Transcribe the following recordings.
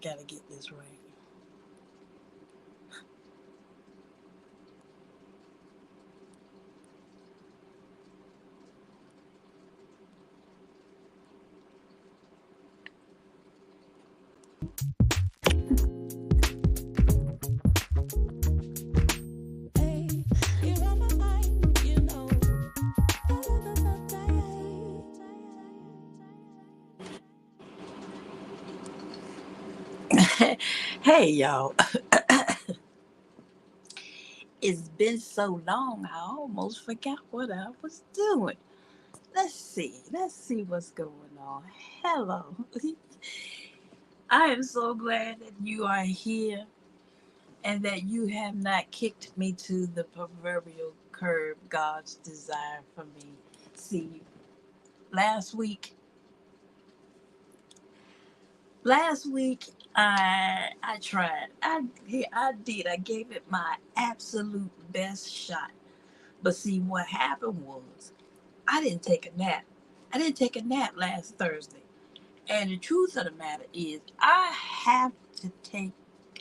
Gotta get this right. Hey, y'all. It's been so long, I almost forgot what I was doing. Let's see. Let's see what's going on. Hello. I am so glad that you are here and that you have not kicked me to the proverbial curb, God's desire for me. See, last week, last week I tried. I did. I gave it my absolute best shot. But see, what happened was I didn't take a nap. I didn't take a nap last Thursday. And the truth of the matter is, I have to take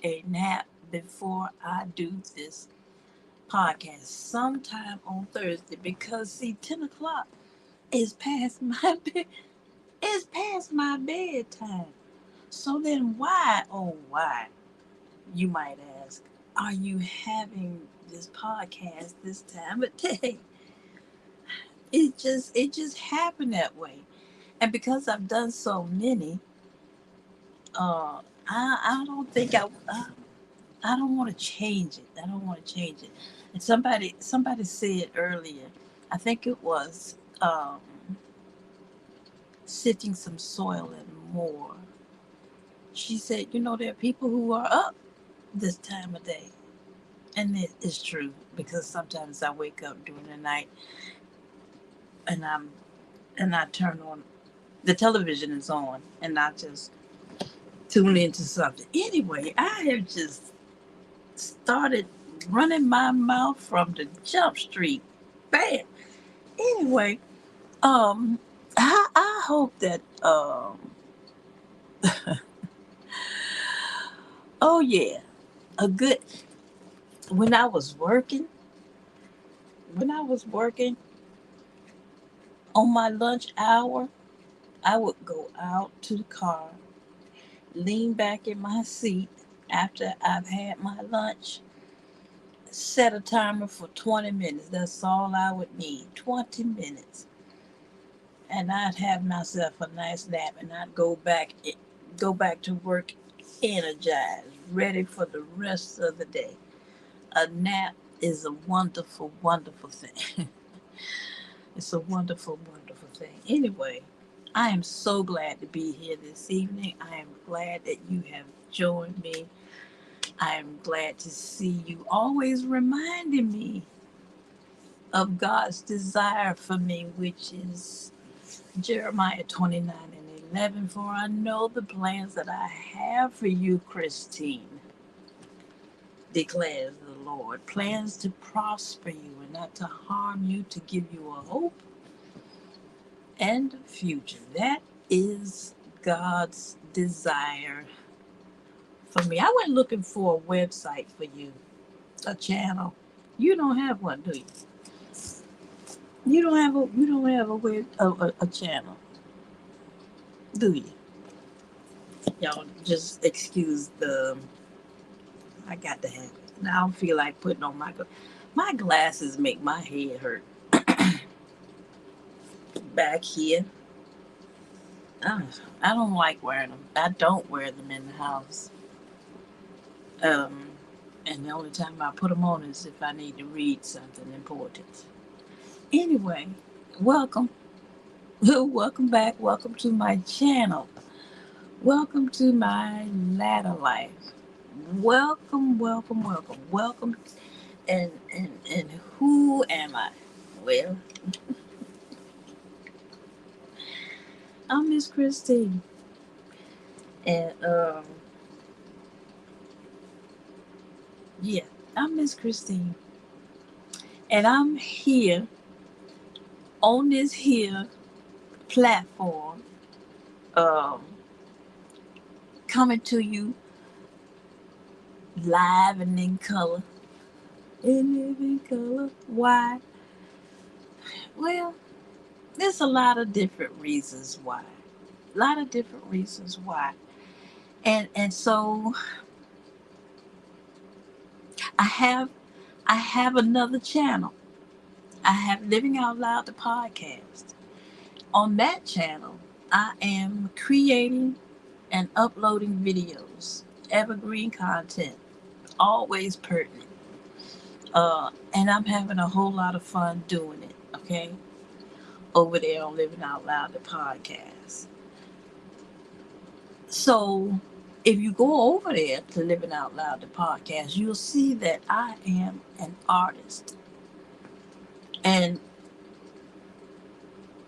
a nap before I do this podcast sometime on Thursday because see, 10 o'clock is past my it's past my bedtime. So then, why, oh why, you might ask, are you having this podcast this time of day? It just happened that way, and because I've done so many, I don't think I don't want to change it. I don't want to change it. And somebody said earlier, I think it was sitting some soil and more. She said, there are people who are up this time of day, and it is true because sometimes I wake up during the night and I turn on the television is on and I just tune into something. Anyway, I have just started running my mouth from the jump street. Bam. Anyway, um, I hope that oh yeah, a good when I was working when I was working on my lunch hour, I would go out to the car, lean back in my seat after I've had my lunch, set a timer for 20 minutes. That's all I would need. 20 minutes. And I'd have myself a nice nap and I'd go back to work energized, ready for the rest of the day. A nap is a wonderful, wonderful thing. It's a wonderful, wonderful thing. Anyway, I am so glad to be here this evening. I am glad that you have joined me. I am glad to see you always reminding me of God's desire for me, which is Jeremiah 29 and 11. For I know the plans that I have for you, Christine, declares the Lord. Plans to prosper you and not to harm you, to give you a hope and a future. That is God's desire for me. I went looking for a website for you, a channel. You don't have one, do you? You don't have a web a channel, do you? Y'all just excuse the. I got to have it. I don't feel like putting on my glasses. Make my head hurt back here. Uh, I don't like wearing them. I don't wear them in the house. Um, and the only time I put them on is if I need to read something important. Anyway, welcome, welcome back. Welcome to my channel. Welcome to my ladder life. Welcome, welcome, welcome, welcome. And who am I? Well, I'm Miss Christine, and yeah, I'm Miss Christine, and I'm here on this here platform, um, coming to you live and in color. In living color. Why? Well, there's a lot of different reasons why. A lot of different reasons why. And so I have I have another channel. I have Living Out Loud the podcast. On that channel, I am creating and uploading videos, evergreen content, always pertinent. And I'm having a whole lot of fun doing it, okay? Over there on Living Out Loud, the podcast. So if you go over there to Living Out Loud, the podcast, you'll see that I am an artist. And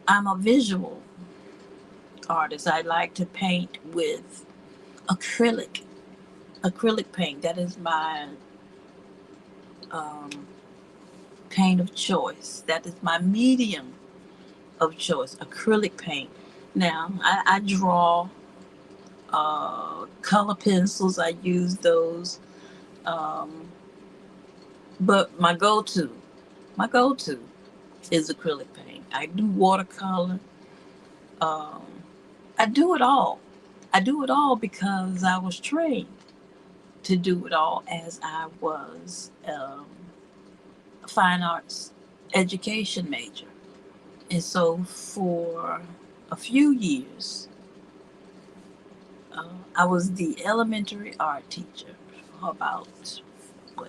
I'm a visual artist. I like to paint with acrylic paint. That is my um, paint of choice. That is my medium of choice, acrylic paint. Now, I draw color pencils. I use those. Um, but my go-to is acrylic paint. I do watercolor. Um, I do it all. I do it all because I was trained to do it all as I was a fine arts education major. And so for a few years, I was the elementary art teacher for about,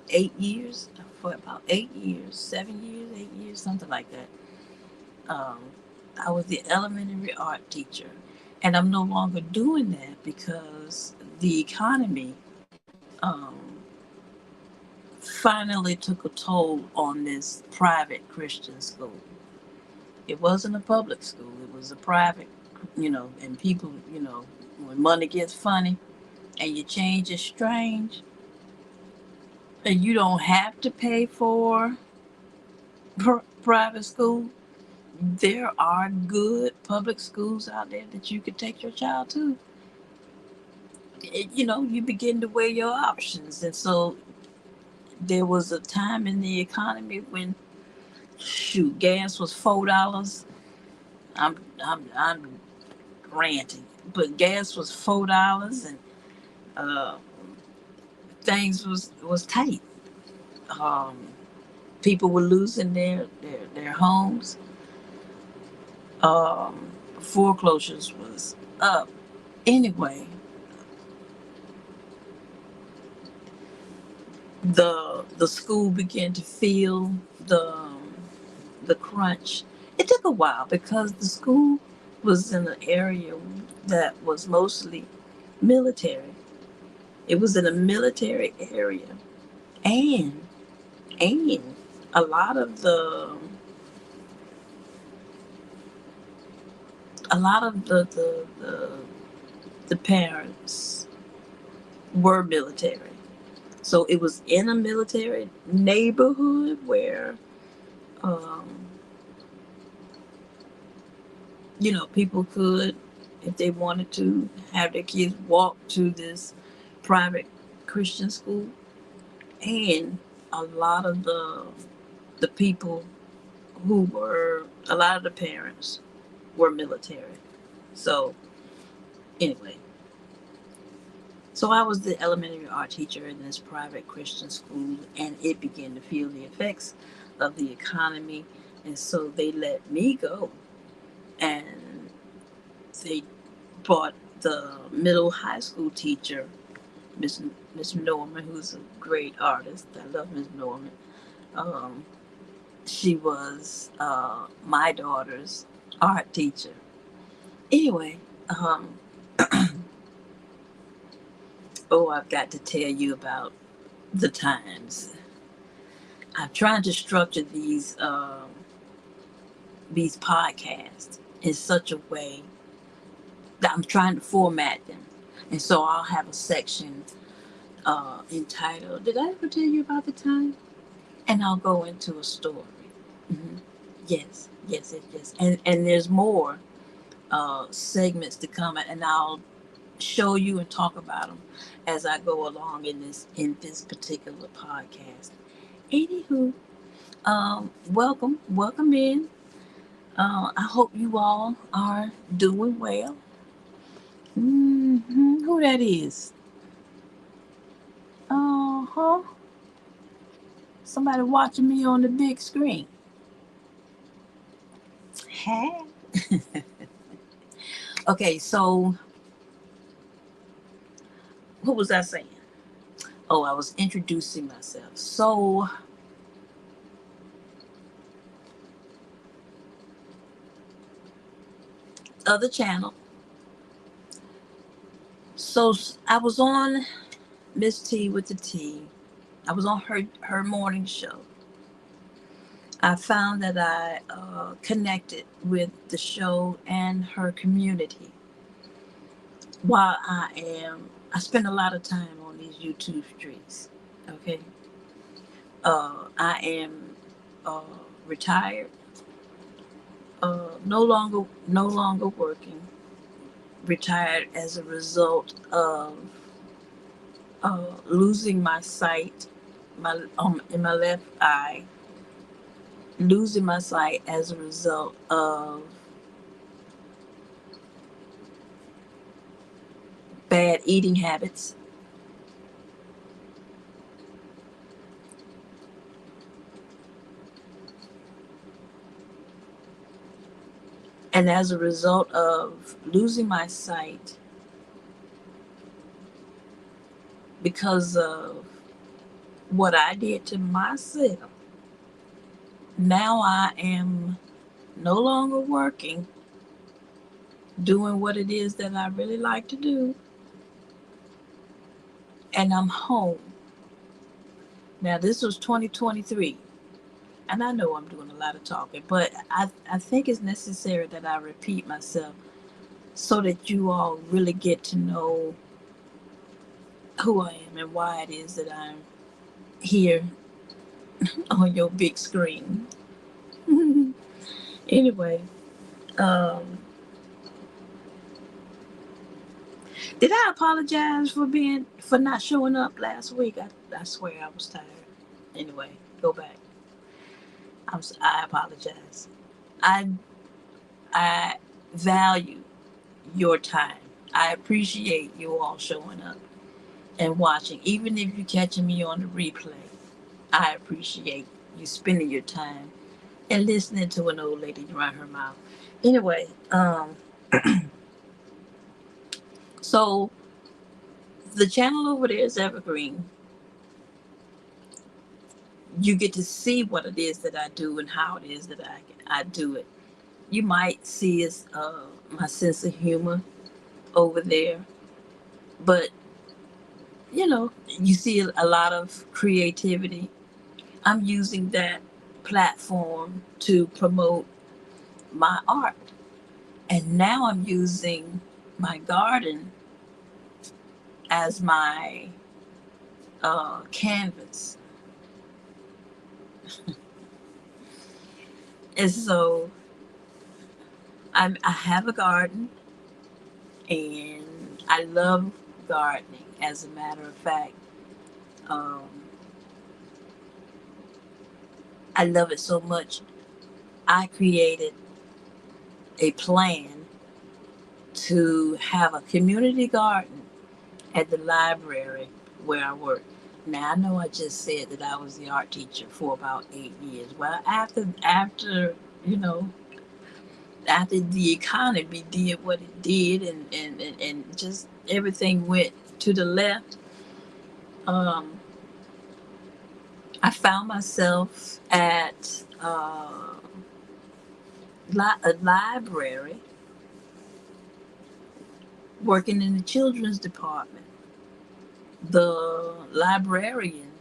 8 years? For about 8 years, 7 years, 8 years, something like that. Um, I was the elementary art teacher. And I'm no longer doing that because the economy um, finally took a toll on this private Christian school. It wasn't a public school, it was a private, and people, when money gets funny and your change is strange and you don't have to pay for private school, there are good public schools out there that you could take your child to. You begin to weigh your options. And so there was a time in the economy when, shoot, gas was $4. I'm ranting, but gas was $4, and uh, things was tight. Um, People were losing their homes. Foreclosures was up. Anyway, the school began to feel the crunch. It took a while because the school was in an area that was mostly military. It was in a military area, and and a lot of the parents were military. So it was in a military neighborhood where, um, people could, if they wanted to, have their kids walk to this private Christian school. And a lot of the people a lot of the parents were military. So anyway, so I was the elementary art teacher in this private Christian school, and it began to feel the effects of the economy. And so they let me go, and they brought the middle high school teacher, Miss Norman, who's a great artist. I love Miss Norman. Um, she was my daughter's art teacher. Anyway, oh, I've got to tell you about the times. I'm trying to structure these podcasts in such a way that I'm trying to format them, and so I'll have a section entitled "Did I ever tell you about the time?" And I'll go into a story. Hmm. Yes, yes, yes, yes, and there's more segments to come, and I'll show you and talk about them as I go along in this particular podcast. Anywho, welcome in. I hope you all are doing well. Who that is? Uh huh. Somebody watching me on the big screen. Hey. Okay, so what was I saying? Oh, I was introducing myself. So, other channel. So I was on Miss T with the T. I was on her morning show. I found that I connected with the show and her community. While I spend a lot of time on these YouTube streets. Okay, I am uh, retired, no longer working. Retired as a result of losing my sight, in my left eye, losing my sight as a result of bad eating habits, and as a result of losing my sight because of what I did to myself. Now I am no longer working, doing what it is that I really like to do, and I'm home. Now, this was 2023, and I know I'm doing a lot of talking, but I think it's necessary that I repeat myself so that you all really get to know who I am and why it is that I'm here on your big screen. Anyway, um, did I apologize for not showing up last week? I swear I was tired. Anyway, go back. I apologize. I I value your time. I appreciate you all showing up and watching, even if you're catching me on the replay. I appreciate you spending your time and listening to an old lady run her mouth. Anyway, so the channel over there is Evergreen. You get to see what it is that I do and how it is that I do it. You might see is my sense of humor over there, but you see a lot of creativity. I'm using that platform to promote my art, and now I'm using my garden as my canvas. And so I have a garden, and I love gardening. As a matter of fact, um, I love it so much. I created a plan to have a community garden at the library where I work. Now I know I just said that I was the art teacher for about 8 years. Well, after you know after the economy did what it did, and just everything went to the left, um, I found myself at a library working in the children's department. The librarian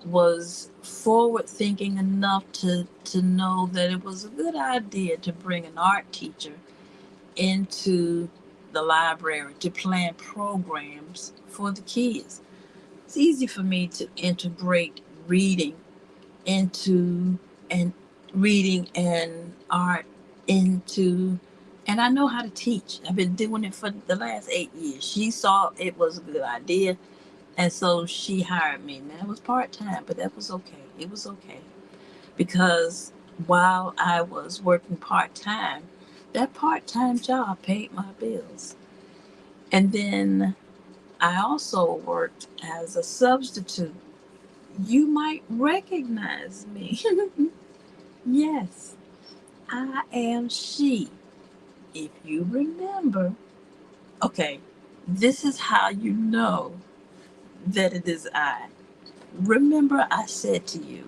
was forward thinking enough to know that it was a good idea to bring an art teacher into the library to plan programs for the kids. It's easy for me to integrate into and reading and art into And I know how to teach. I've been doing it for the last 8 years. She saw it was a good idea, and so she hired me. Now it was part time, but that was okay. It was okay because while I was working part time, that part time job paid my bills. And then I also worked as a substitute. You might recognize me. Yes, I am she. If you remember, okay, this is how you know that it is I. Remember, I said to you,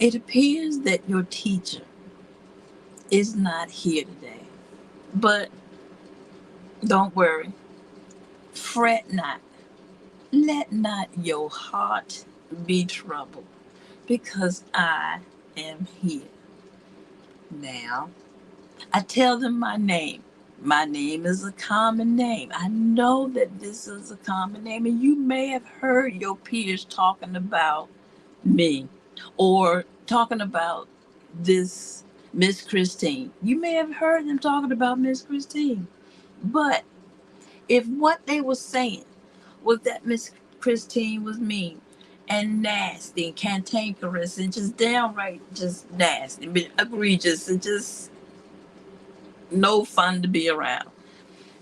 it appears that your teacher is not here today. But don't worry, fret not. Let not your heart be troubled, because I am here. Now, I tell them my name. My name is a common name. I know that this is a common name, and you may have heard your peers talking about me or talking about this Miss Christine. You may have heard them talking about Miss Christine. But if what they were saying was that Miss Christine was mean and nasty and cantankerous and just downright just nasty, but egregious and just no fun to be around,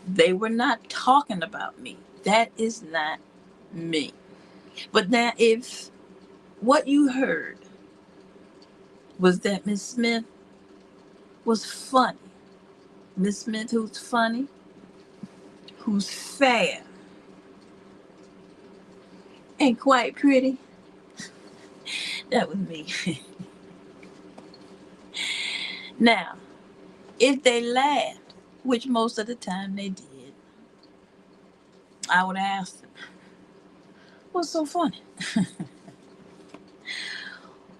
they were not talking about me. That is not me. But now, if what you heard was that Miss Smith was funny, Miss Smith who's funny, who's fair, and quite pretty, that was me. Now, if they laughed, which most of the time they did, I would ask them, what's so funny?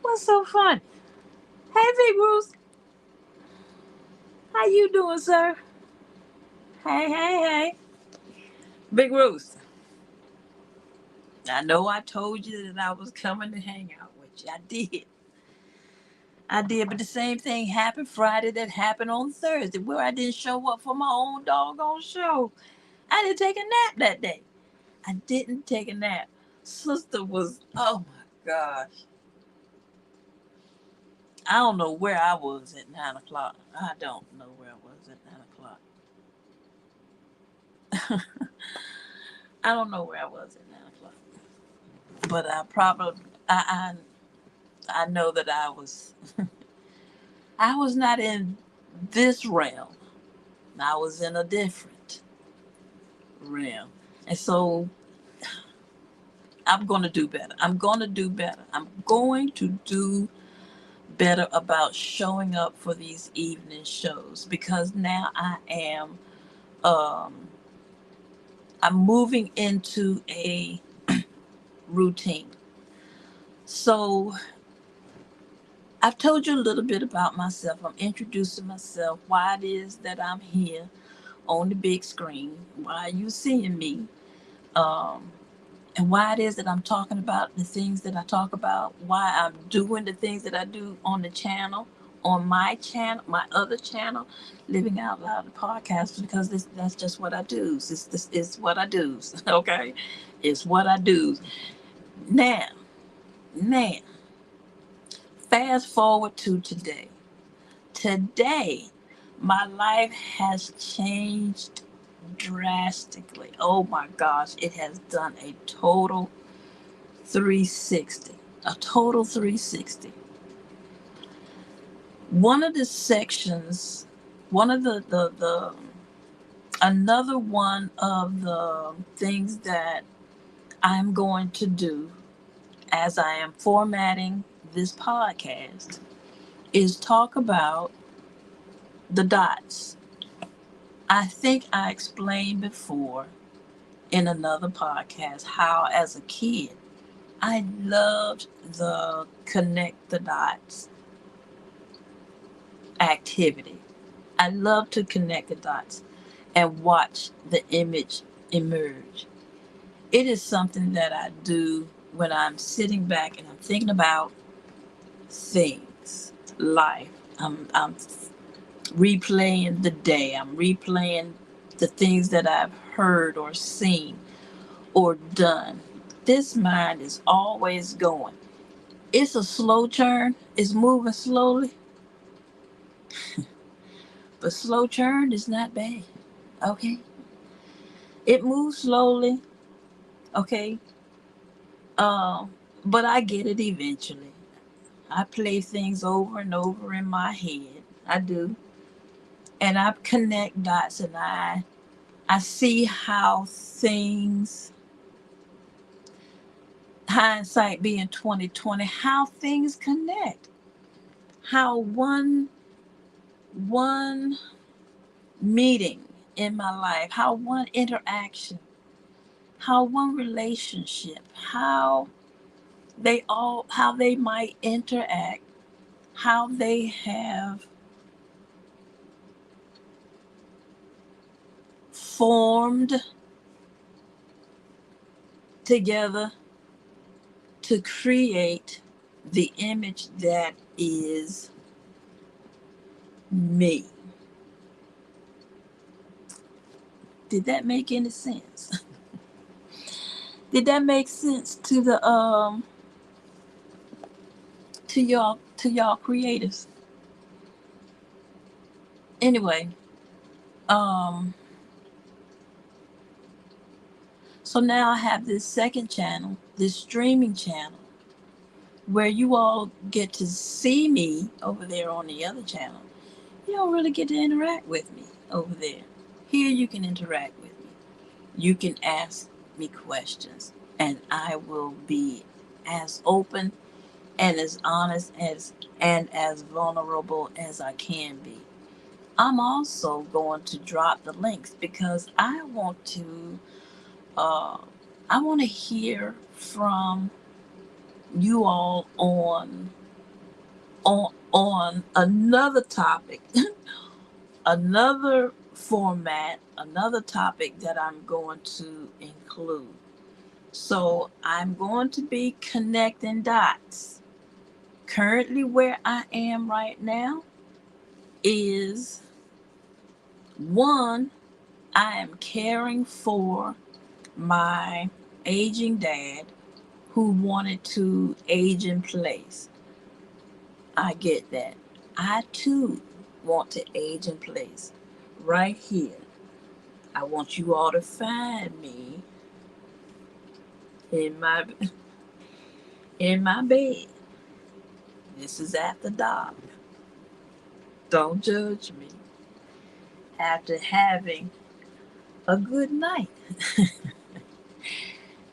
What's so funny? Hey, Big Bruce, how you doing, sir? Hey, hey, hey. Big Bruce, I know I told you that I was coming to hang out with you. I did. I did, but the same thing happened Friday that happened on Thursday, where I didn't show up for my own doggone show. I didn't take a nap that day. I didn't take a nap. Sister was, oh my gosh. I don't know where I was at 9 o'clock. I don't know where I was at 9 o'clock. I don't know where I was at 9 o'clock. But I probably, I know that I was not in this realm. I was in a different realm. And so I'm going to do better. I'm going to do better. I'm going to do better about showing up for these evening shows, because now um, I'm moving into a routine. So I've told you a little bit about myself. I'm introducing myself, why it is that I'm here on the big screen, why you seeing me, um, and why it is that I'm talking about the things that I talk about, why I'm doing the things that I do on the channel, on my channel, my other channel, Living Out Loud, the podcast, because that's just what I do. This is what I do. Okay, it's what I do. Now, now, fast forward to today. Today, my life has changed drastically. Oh my gosh, it has done a total 360. A total 360. One of the sections, one of the another one of the things that I'm going to do as I am formatting this podcast is talk about the dots. I think I explained before in another podcast how, as a kid, I loved the connect the dots activity. I love to connect the dots and watch the image emerge. It is something that I do when I'm sitting back and I'm thinking about things. life. I'm replaying the day. I'm replaying the things that I've heard or seen or done. This mind is always going. It's a slow churn. It's moving slowly, but slow churn is not bad. Okay, it moves slowly. Okay, but I get it eventually. I play things over and over in my head. I do, and I connect dots, and I see how things, hindsight being 2020, how things connect, how one meeting in my life, how one interaction, how one relationship, how they might interact, how they have formed together to create the image that is me. Did that make any sense? Did that make sense to the to y'all creatives? Anyway, um so now I have this second channel, this streaming channel, where you all get to see me over there on the other channel. You don't really get to interact with me over there. Here you can interact with me. You can ask me questions, and I will be as open and as honest and as vulnerable as I can be. I'm also going to drop the links because uh, I want to hear from you all on another topic, another format, another topic that I'm going to include. So I'm going to be connecting dots. Currently, where I am right now is one, I am caring for my aging dad who wanted to age in place. I get that. I too want to age in place. Right here. I want you all to find me in my bed. This is after dark. Don't judge me. After having a good night.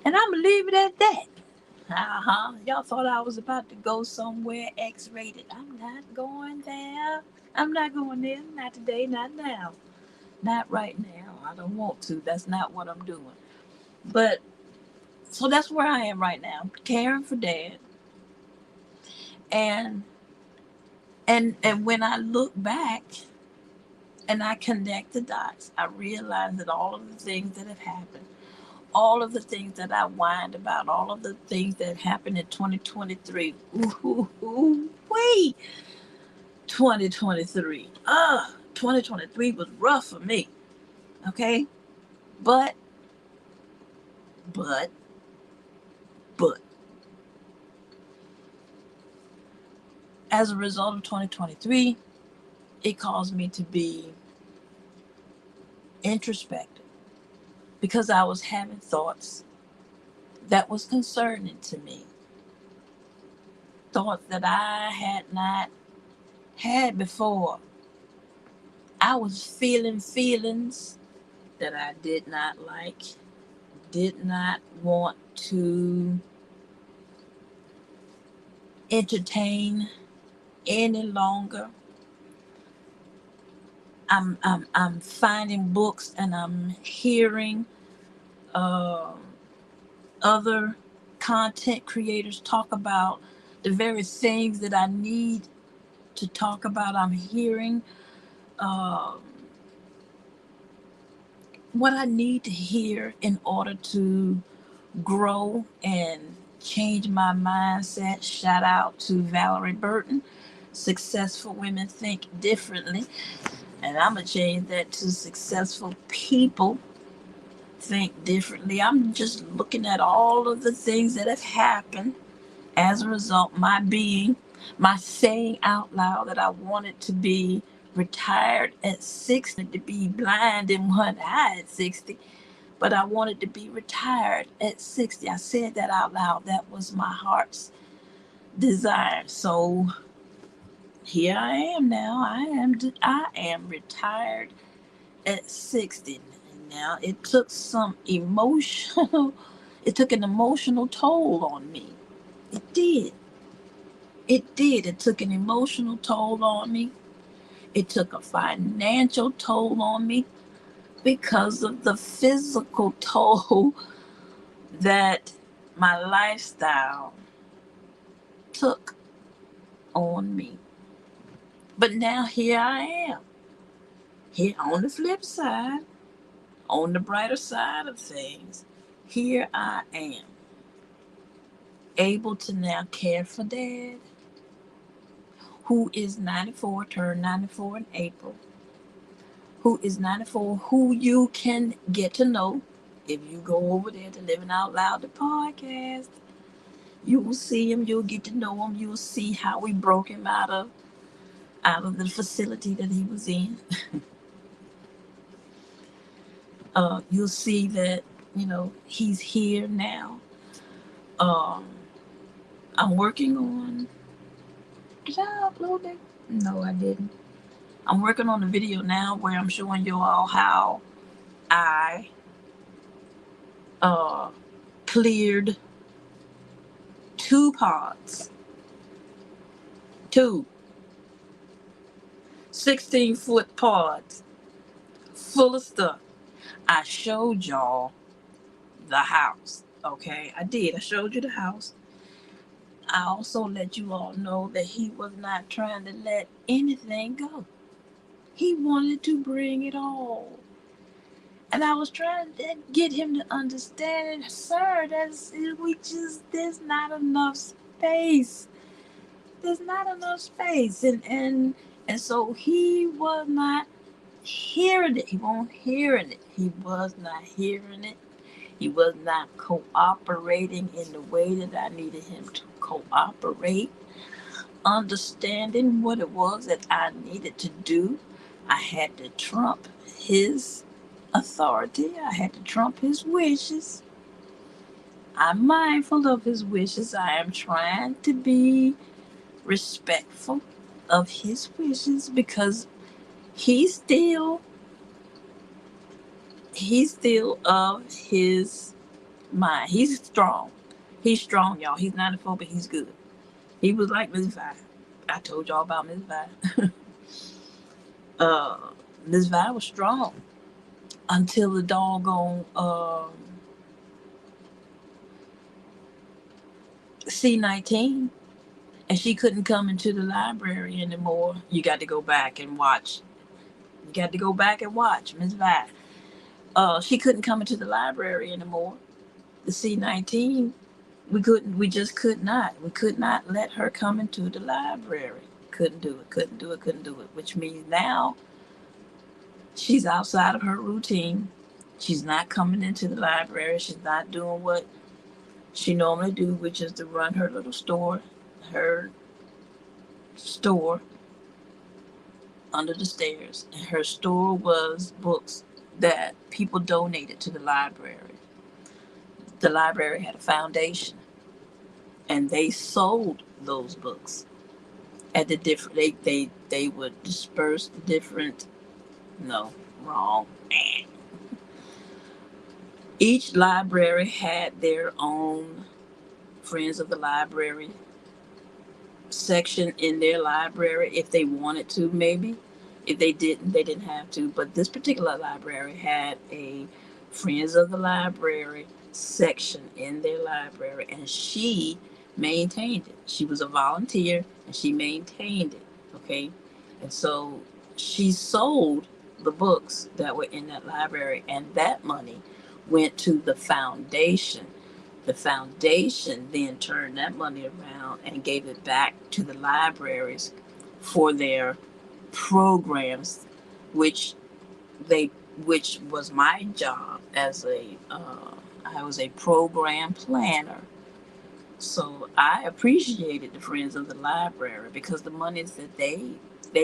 And I'm gonna leave it at that. Y'all thought I was about to go somewhere X rated. I'm not going there. I'm not going there. Not today, not now. Not right now. I don't want to. That's not what I'm doing. But so that's where I am right now. Caring for dad. And and when I look back and I connect the dots, I realize that all of the things that have happened, all of the things that I whined about, all of the things that happened in 2023. Ooh, wait. 2023. 2023 was rough for me. Okay? But, but, but, as a result of 2023, it caused me to be introspective because I was having thoughts that was concerning to me. Thoughts that I had not had before. I was feeling feelings that I did not like, did not want to entertain any longer. I'm finding books and I'm hearing um other content creators talk about the very things that I need to talk about. I'm hearing um, what I need to hear in order to grow and change my mindset. Shout out to Valerie Burton Successful women think differently, and I'm going to change that to successful people think differently. I'm just looking at all of the things that have happened as a result, my saying out loud that I wanted to be retired at 60, to be blind in one eye at 60, but I wanted to be retired at 60. I said that out loud. That was my heart's desire. So here I am now. I am retired at 60. Now it took some emotional it took an emotional toll on me. It did. It did. It took an emotional toll on me. It took a financial toll on me because of the physical toll that my lifestyle took on me. But now here I am. Here on the flip side, on the brighter side of things, here I am, able to now care for Dad, who is 94, turned 94 in April, who is 94, who you can get to know if you go over there to Living Out Loud, the podcast. You will see him, you'll get to know him, you'll see how we broke him out of the facility that he was in. You'll see that, he's here now. Um, I'm working on, did I upload that? No, I didn't. I'm working on a video now where I'm showing you all how I uh, cleared 2 pods, two 16-foot pods full of stuff. I showed y'all the house. Okay, I did. I showed you the house. I also let you all know that he was not trying to let anything go. He wanted to bring it all. And I was trying to get him to understand, sir, there's not enough space. There's not enough space. And so he was not hearing it. He wasn't hearing it. He was not hearing it. He was not cooperating in the way that I needed him to cooperate, understanding what it was that I needed to do. I had to trump his authority. I had to trump his wishes. I'm mindful of his wishes. I am trying to be respectful of his wishes because he's still of his mind. He's strong. He's strong, y'all. He's 94, but he's good. He was like Miss Vi. I told y'all about Miss Vi. uh, Miss Vi was strong until the doggone C-19, and she couldn't come into the library anymore. You got to go back and watch. Miss Vi. She couldn't come into the library anymore. The C-19, we just could not. We could not let her come into the library. Couldn't do it, which means now she's outside of her routine. She's not coming into the library. She's not doing what she normally do, which is to run her little store, her store under the stairs. And her store was books that people donated to the library. The library had a foundation, and they sold those books at the different. They would disperse the different. No, wrong. Each library had their own Friends of the Library section in their library if they wanted to, maybe. If they didn't have to. But this particular library had a Friends of the Library section in their library, and she maintained it. She was a volunteer and she maintained it. Okay. And so she sold the books that were in that library, and that money went to the foundation. The foundation then turned that money around and gave it back to the libraries for their programs, which they which was my job as a I was a program planner. So I appreciated the Friends of the Library because the monies that they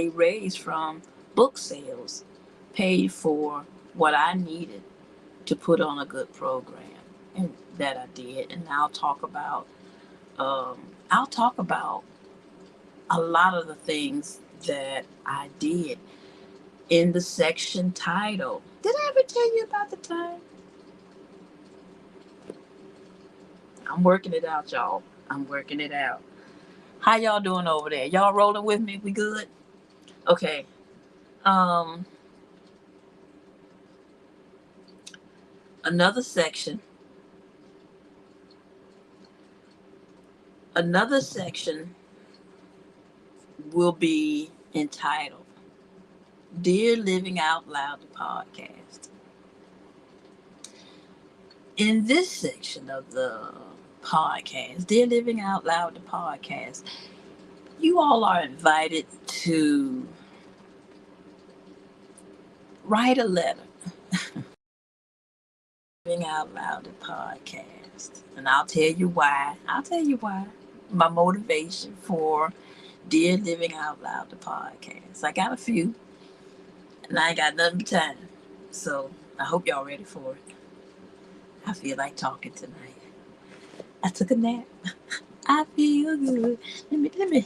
raised from book sales paid for what I needed to put on a good program, and that I did. And I'll talk about a lot of the things that I did in the section title. Did I ever tell you about the time? I'm working it out, y'all. I'm working it out. How y'all doing over there? Y'all rolling with me? We good? Okay. Um, another section. Another section will be entitled Dear Living Out Loud, the podcast. In this section of the podcast, Dear Living Out Loud, the podcast, you all are invited to write a letter. Living Out Loud, the podcast. And I'll tell you why. My motivation for Dear Living Out Loud, the podcast. I got a few, and I ain't got nothing but time. So I hope y'all ready for it. I feel like talking tonight. I took a nap. I feel good. Let me.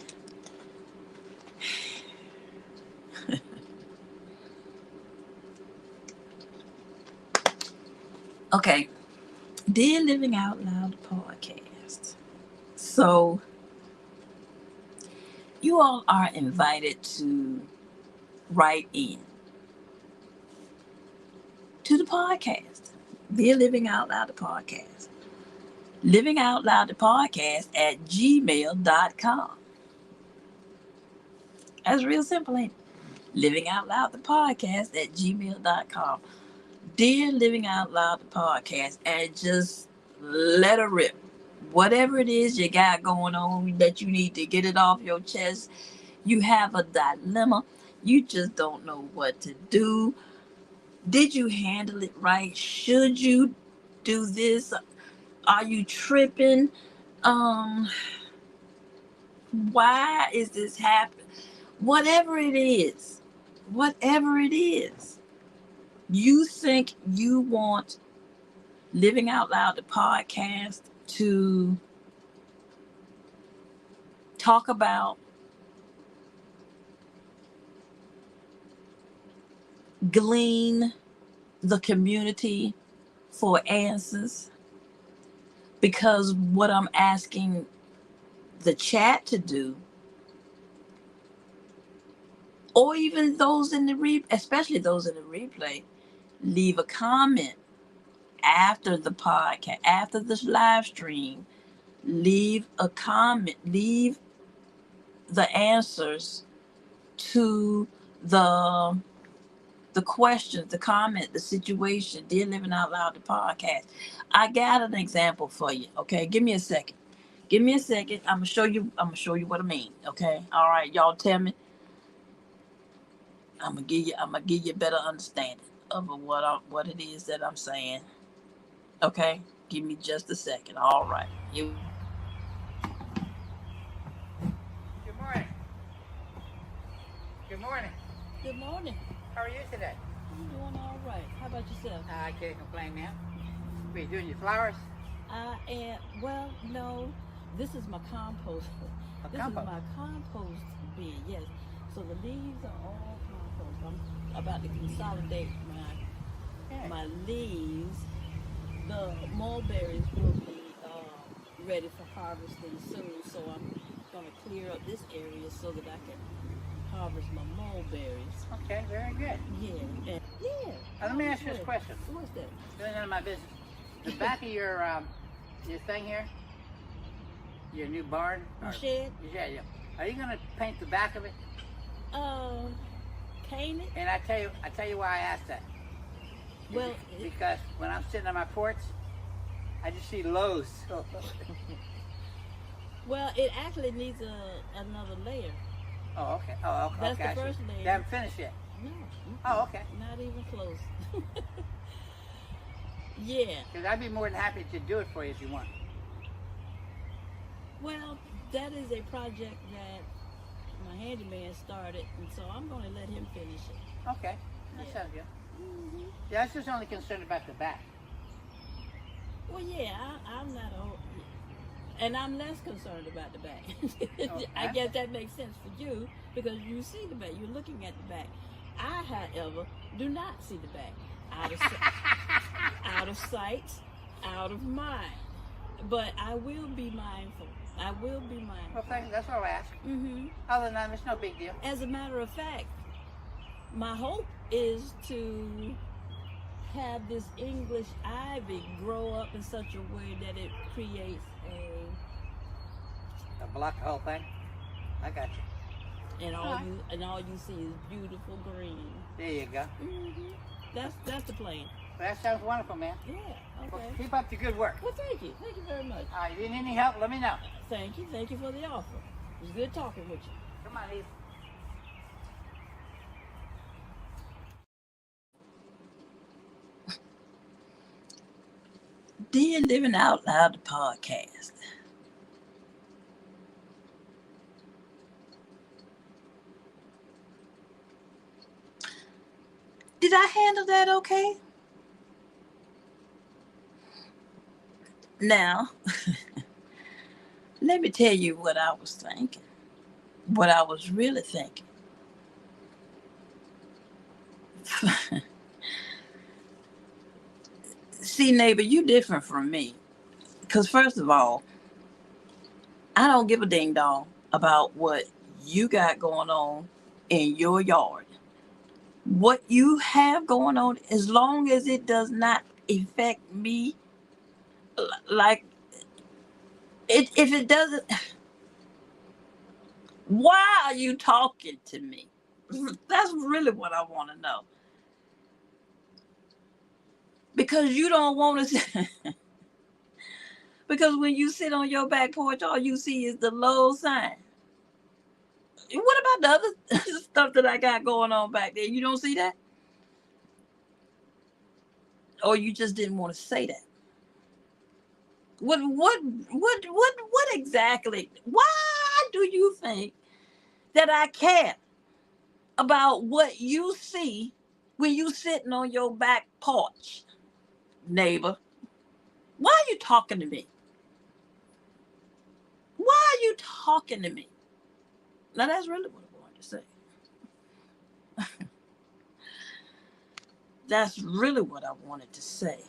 Okay. Dear Living Out Loud podcast. So you all are invited to write in to the podcast. Dear Living Out Loud the podcast. Living Out Loud the podcast at gmail.com. That's real simple, ain't it? Living Out Loud the podcast at gmail.com. Dear Living Out Loud the podcast, and just let her rip. Whatever it is you got going on that you need to get it off your chest, you have a dilemma, you just don't know what to do. Did you handle it right? Should you do this? Are you tripping? Why is this happening? Whatever it is, you think you want Living Out Loud the podcast to talk about, glean the community for answers, because what I'm asking the chat to do, or even those in the especially those in the replay, leave a comment after the podcast, after this live stream. Leave a comment, leave the answers to the questions, the comment, the situation. Dear Living Out Loud the podcast. I got an example for you. Okay, give me a second. I'm gonna show you what I mean. Okay, all right, y'all tell me. I'm gonna give you a better understanding of what it is that I'm saying. Okay, give me just a second. All right. Good morning. Good morning. Good morning. How are you today? I'm doing all right. How about yourself? I can't complain, ma'am. What are you doing, your flowers? Well, no. This is my compost. This is my compost bin, yes. So the leaves are all compost. I'm about to consolidate my leaves. The mulberries will be ready for harvesting soon, so I'm going to clear up this area so that I can harvest my mulberries. Okay, very good. Yeah. Let me ask you this question. What's that? Doing none of my business. The back of your thing here, your new barn, My shed? Yeah. Are you gonna paint the back of it? Paint it? And I tell you why I asked that. Well, because when I'm sitting on my porch, I just see Lowe's. Well, it actually needs another layer. Oh, okay. Oh, okay. That's Okay. the I see. first They layer. haven't finished yet. No, Oh, okay. not even close. Yeah. Because I'd be more than happy to do it for you if you want. Well, that is a project that my handyman started, and so I'm going to let him finish it. Okay. That Yeah. sounds good. Hmm. Yeah, I was just only concerned about the back. Well, yeah, I'm not a, and I'm less concerned about the back. I Okay. guess that makes sense for you because you see the back. You're looking at the back. I, however, do not see the back. Out of out of sight, out of mind. But I will be mindful. I will be Well, mindful. thank you. That's all I ask. Hmm. Other than that, it's no big deal. As a matter of fact, my hope is to have this English ivy grow up in such a way that it creates To block the whole thing. I got you. and All right. all you see is beautiful green. There you go. Hmm. That's the plan. Well, that sounds wonderful, man. Yeah. Well, Okay. keep up the good work. Well, thank you. Thank you very much. All right. If you need any help, let me know. Thank you. Thank you for the offer. It was good talking with you. Come on, Eve. Dear Living Out Loud, the podcast. Did I handle that okay? Now, let me tell you what I was thinking. What I was really thinking. See, neighbor, you different from me. Because, first of all, I don't give a ding dong about what you got going on in your yard. What you have going on, as long as it does not affect me, like, if it doesn't, why are you talking to me? That's really what I want to know. Because you don't want to. Because when you sit on your back porch, all you see is the low sign. What about the other stuff that I got going on back there? You don't see that? Or you just didn't want to say that? What exactly? Why do you think that I care about what you see when you sitting on your back porch, neighbor? Why are you talking to me? Why are you talking to me? Now that's really what I wanted to say. That's really what I wanted to say.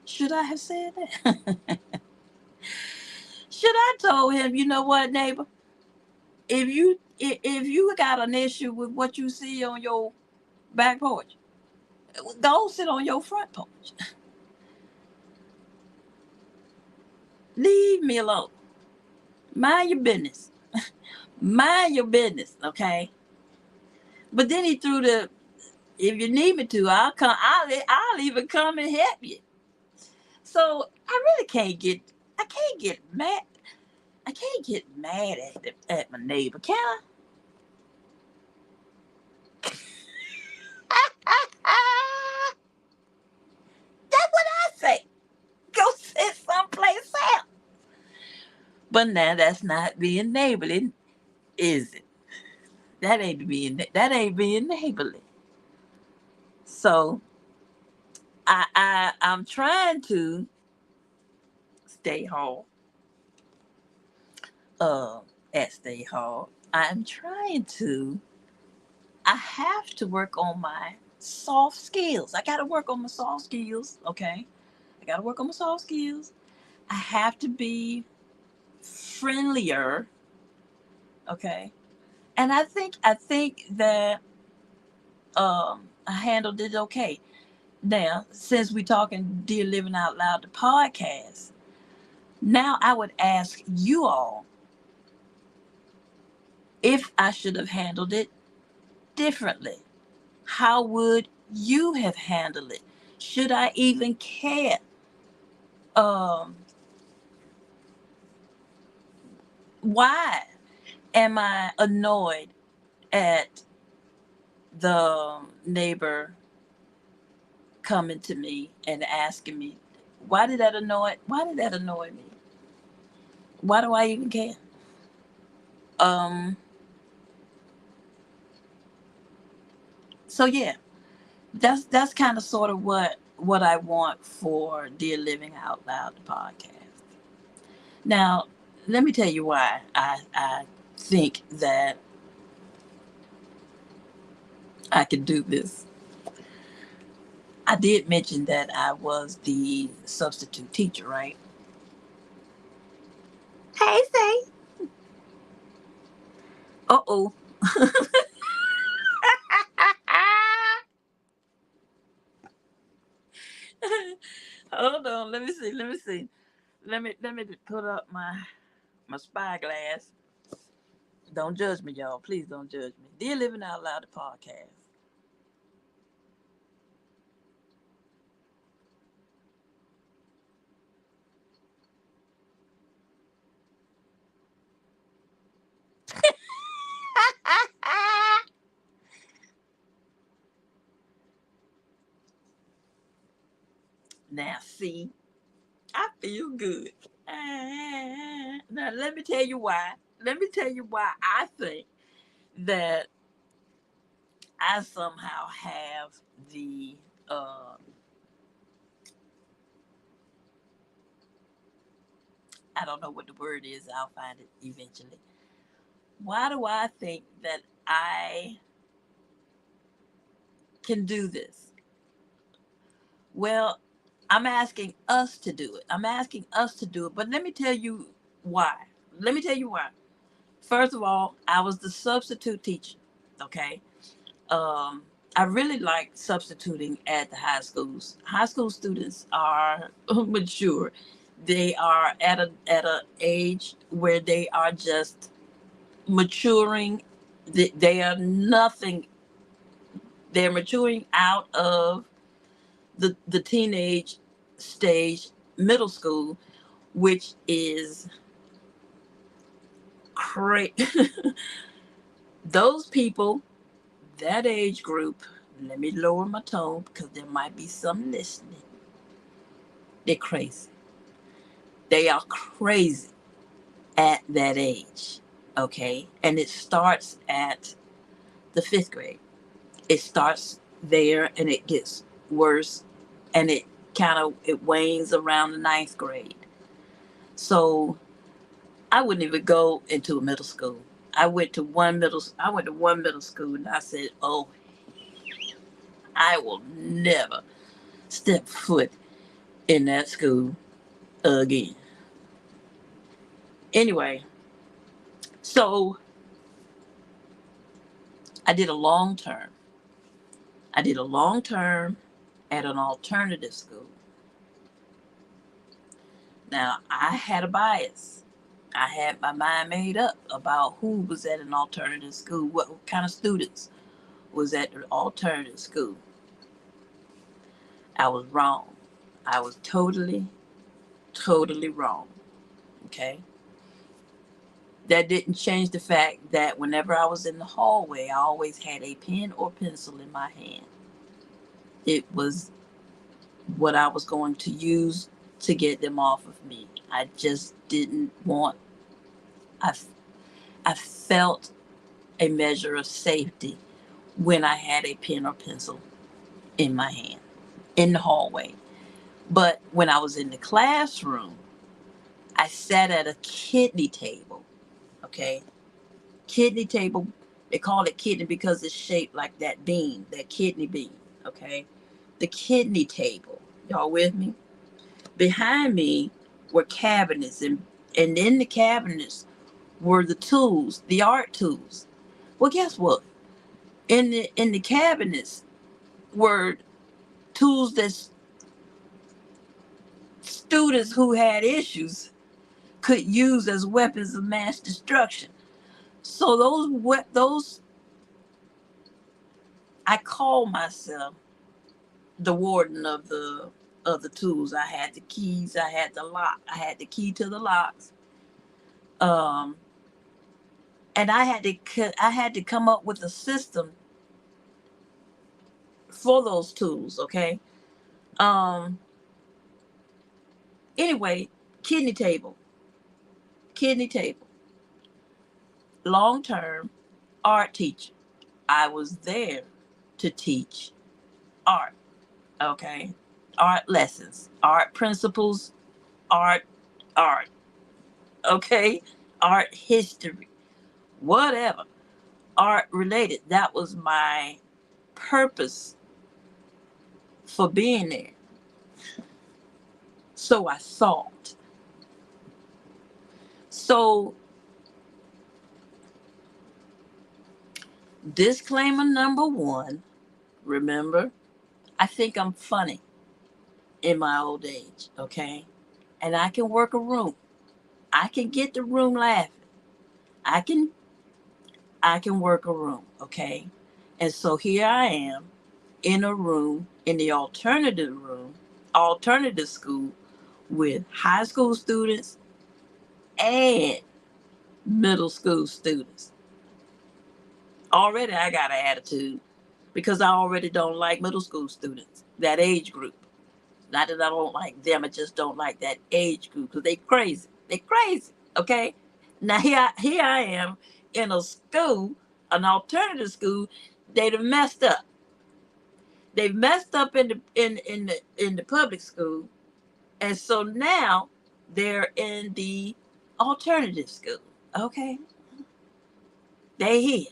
Should I have said that? Should I told him, you know what, neighbor? If you got an issue with what you see on your back porch, go sit on your front porch. Leave me alone. Mind your business. Mind your business, okay? But then he threw the, if you need me to, I'll come. I'll even come and help you. So I really can't get. I can't get mad. I can't get mad at my neighbor, can I? That's what I say. Go sit someplace else. But now that's not being neighborly, is it? That ain't being neighborly. So I'm trying to stay home. Uh, at stay home. I'm trying to. I have to work on my soft skills. I got to work on my soft skills. Okay, I got to work on my soft skills. I have to be friendlier. Okay, and I think that I handled it okay. Now, since we talking Dear Living Out Loud, the podcast, now I would ask you all if I should have handled it differently. How would you have handled it? Should I even care? Um, Why am I annoyed at the neighbor coming to me and asking me, why did that annoy me? Why do I even care? Um so yeah, that's kind of sort of what I want for Dear Living Out Loud the podcast. Now, let me tell you why I think that I can do this. I did mention that I was the substitute teacher, right? Hey, say. Uh oh. Hold on. Let me see. Let me see. Let me put up my spyglass. Don't judge me, y'all. Please don't judge me. Dear Living Out Loud the podcast. Now see, I feel good. Now let me tell you why. Let me tell you why I think that I somehow have the uh I don't know what the word is, I'll find it eventually. Why do I think that I can do this? Well, I'm asking us to do it. I'm asking us to do it. But let me tell you why. Let me tell you why. First of all, I was the substitute teacher. Okay. I really like substituting at the high schools. High school students are mature. They are at a age where they are just maturing. They are nothing. They're maturing out of the teenage stage, middle school, which is great. Those people, that age group, let me lower my tone because there might be some listening. They're crazy. They are crazy at that age. Okay. And it starts at the fifth grade. It starts there and it gets worse and it wanes around the ninth grade. So I wouldn't even go into a middle school. I went to one middle school and I said, "Oh, I will never step foot in that school again." Anyway, so I did a long term. I did a long term at an alternative school. Now, I had a bias. I had my mind made up about who was at an alternative school, what kind of students was at the alternative school. I was wrong. I was totally wrong. Okay. That didn't change the fact that whenever I was in the hallway, I always had a pen or pencil in my hand. It was what I was going to use to get them off of me. I just didn't want, I, I felt a measure of safety when I had a pen or pencil in my hand in the hallway. But when I was in the classroom, I sat at a kidney table. Okay. Kidney table, they call it kidney because it's shaped like that bean, that kidney bean. Okay. The kidney table. Y'all with me? Behind me were cabinets, and in the cabinets were the tools, the art tools. Well, guess what? In the cabinets were tools that students who had issues could use as weapons of mass destruction. So those I call myself the warden of the tools. I had the keys, I had the lock, I had the key to the locks. And I had to come up with a system for those tools, okay? Um anyway, kidney table, kidney table, long term art teacher. I was there to teach art, okay? Art lessons, art principles, art, art, okay? Art history, whatever, art related. That was my purpose for being there. So I thought. So, disclaimer number one, remember, I think I'm funny in my old age, okay? And I can work a room. I can get the room laughing. I can I can work a room, okay? And so here I am in a room in the alternative school with high school students and middle school students. Already I got an attitude because I already don't like middle school students, that age group. Not that I don't like them, I just don't like that age group because they crazy. They crazy, okay? Now here I am in a school, an alternative school. They've messed up. They've messed up in the public school, and so now they're in the alternative school. Okay, they here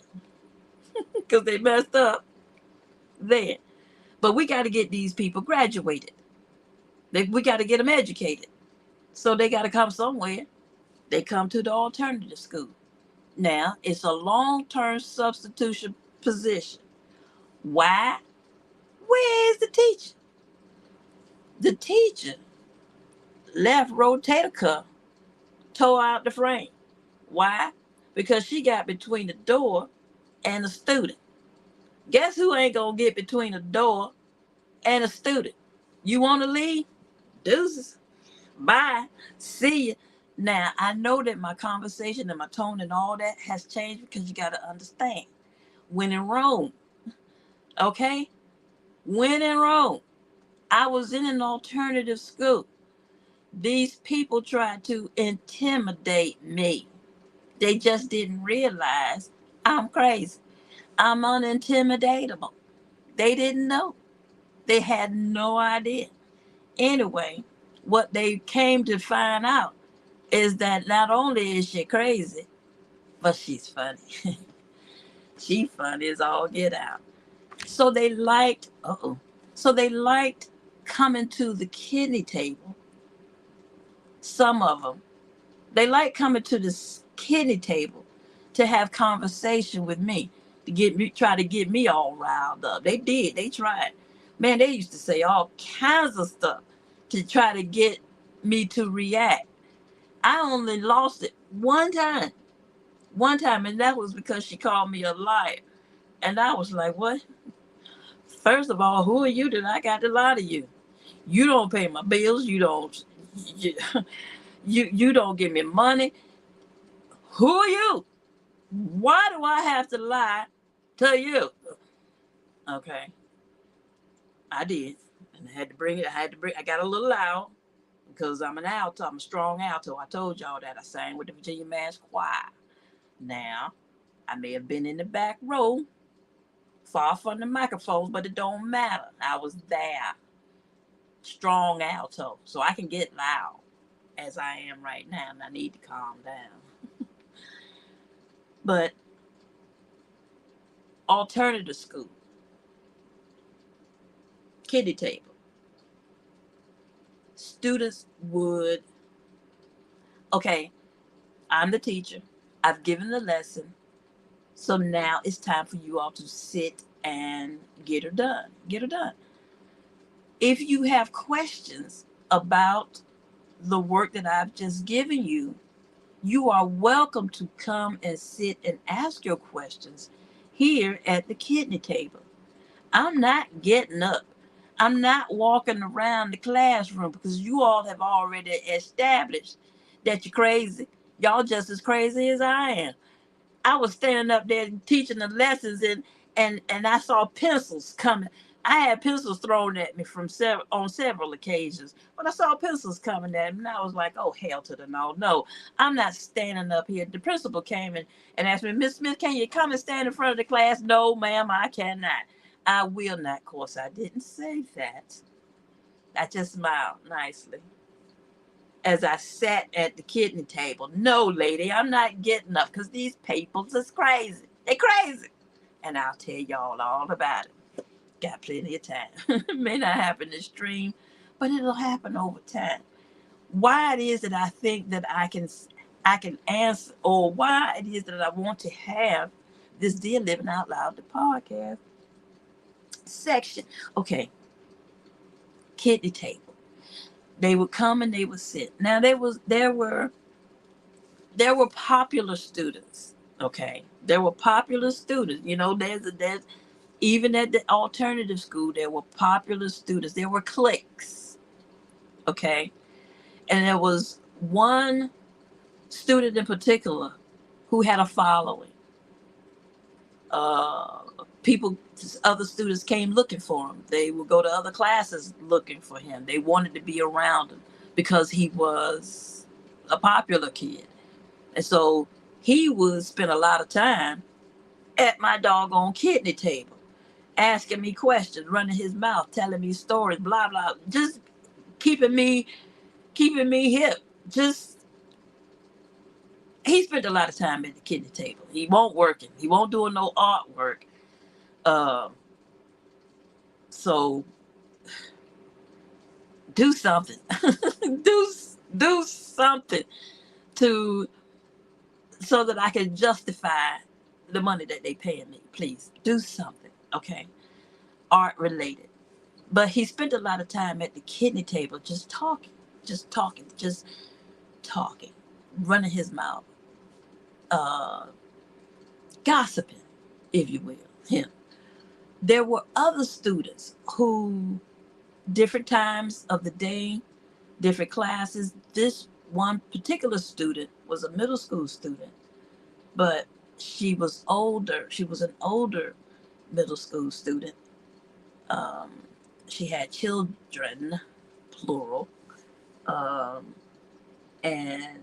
because they messed up there. But we got to get these people graduated. We got to get them educated. So they got to come somewhere. They come to the alternative school. Now it's a long-term substitution position. Why? Where is the teacher? The teacher left rotator cuff tore out the frame. Why? Because she got between the door and the student. Guess who ain't gonna get between the door and a student? You want to leave? Deuces. Bye. See you. Now I know that my conversation and my tone and all that has changed because you got to understand. When in Rome, okay? When in Rome, I was in an alternative school. These people tried to intimidate me. They just didn't realize I'm crazy. I'm unintimidatable. They didn't know. They had no idea. Anyway, what they came to find out is that not only is she crazy, but she's funny. She funny as all get out. So they liked, so they liked coming to the kidney table. Some of them, they like coming to this kidney table to have conversation with me, to get me, try to get me all riled up. They did. They tried. Man, they used to say all kinds of stuff to try to get me to react. I only lost it one time, and that was because she called me a liar. And I was like, what? First of all, who are you that I got to lie to you? You don't pay my bills. You, you don't give me money. Who are you? Why do I have to lie to you? Okay, I did. And I had to bring it. I got a little loud because I'm an alto. I'm a strong alto. I told y'all that. I sang with the Virginia Mass Choir. Now, I may have been in the back row, far from the microphones, but it don't matter. I was there. Strong alto. So I can get loud as I am right now, and I need to calm down. But alternative school, kiddie table. Students would, okay, I'm the teacher. I've given the lesson. So now it's time for you all to sit and get her done. Get her done. If you have questions about the work that I've just given you, you are welcome to come and sit and ask your questions here at the kidney table. I'm not getting up. I'm not walking around the classroom because you all have already established that you're crazy. Y'all just as crazy as I am. I was standing up there teaching the lessons, and I saw pencils coming. I had pencils thrown at me from several occasions, but I saw pencils coming at me, and I was like, "Oh hell to the no, no! I'm not standing up here." The principal came and asked me, "Miss Smith, can you come and stand in front of the class?" "No, ma'am, I cannot. I will not." Of course, I didn't say that. I just smiled nicely as I sat at the kidney table. "No, lady, I'm not getting up because these peoples is crazy. They crazy. And I'll tell y'all all about it. Got plenty of time." It may not happen this stream, but it'll happen over time. Why it is that I think that I can answer, or why it is that I want to have this Dear Living Out Loud, the podcast section. Okay, kidney table. They would come and they would sit. Now there were popular students. Okay, there were popular students. There's even at the alternative school there were popular students. There were cliques. Okay, and there was one student in particular who had a following. Uh, people, other students came looking for him. They would go to other classes looking for him. They wanted to be around him because he was a popular kid. And so he would spend a lot of time at my doggone kidney table, asking me questions, running his mouth, telling me stories, blah blah, just keeping me hip. Just he spent a lot of time at the kidney table. He won't working. He won't doing no artwork. Um, so do something. do do something to so that I can justify the money that they paying me. Please do something. Okay, art related. But he spent a lot of time at the kidney table just talking, just talking, running his mouth, uh, gossiping, if you will, him. There were other students who, different times of the day, different classes, this one particular student was a middle school student, but she was older. She was an older middle school student. Um, she had children, plural, um, and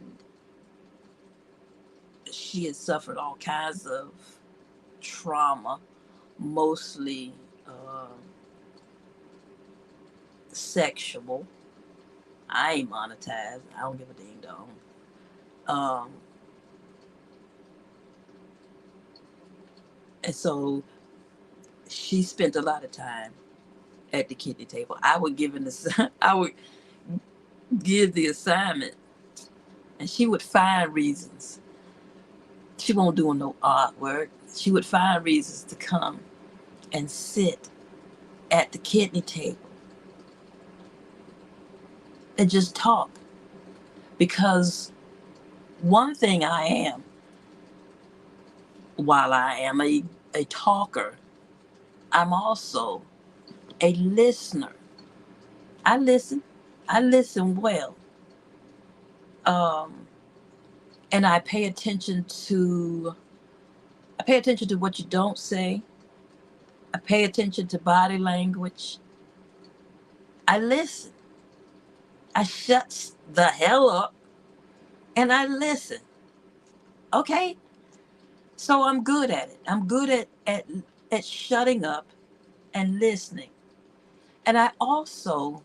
she had suffered all kinds of trauma, mostly sexual. I ain't monetized. I don't give a ding dong. Um, and so she spent a lot of time at the kidney table. I would give I would give the assignment, and she would find reasons. She won't do no artwork. She would find reasons to come and sit at the kidney table and just talk. Because one thing I am, while I am a talker, I'm also a listener. I listen. I listen well. Um, and I pay attention to what you don't say. I pay attention to body language. I listen. I shut the hell up and I listen. Okay? So I'm good at it. I'm good at shutting up and listening. And I also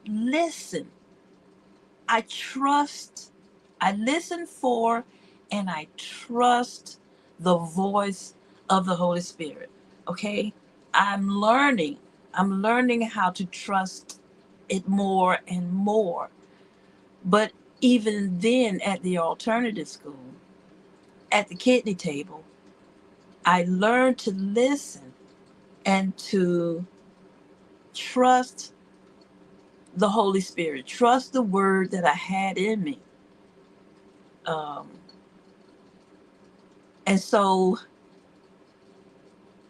listen. I trust, I listen for, and I trust the voice of the Holy Spirit. Okay? I'm learning. I'm learning how to trust it more and more. But even then, at the alternative school, at the kidney table, I learned to listen and to trust the Holy Spirit, trust the word that I had in me. Um, and so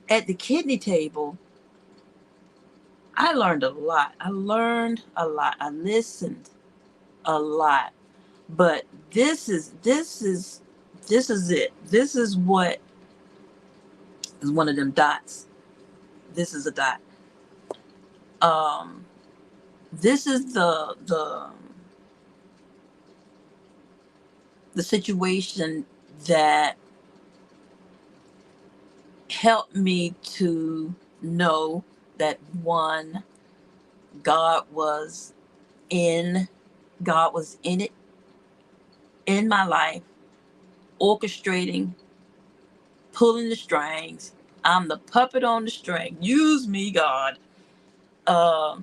at the kidney table, I learned a lot. I learned a lot. I listened a lot. But this is This is it. This is what is one of them dots. This is a dot. Um, this is the situation that helped me to know that one, God was in God was in it, in my life, orchestrating, pulling the strings. I'm the puppet on the string. Use me, God, uh,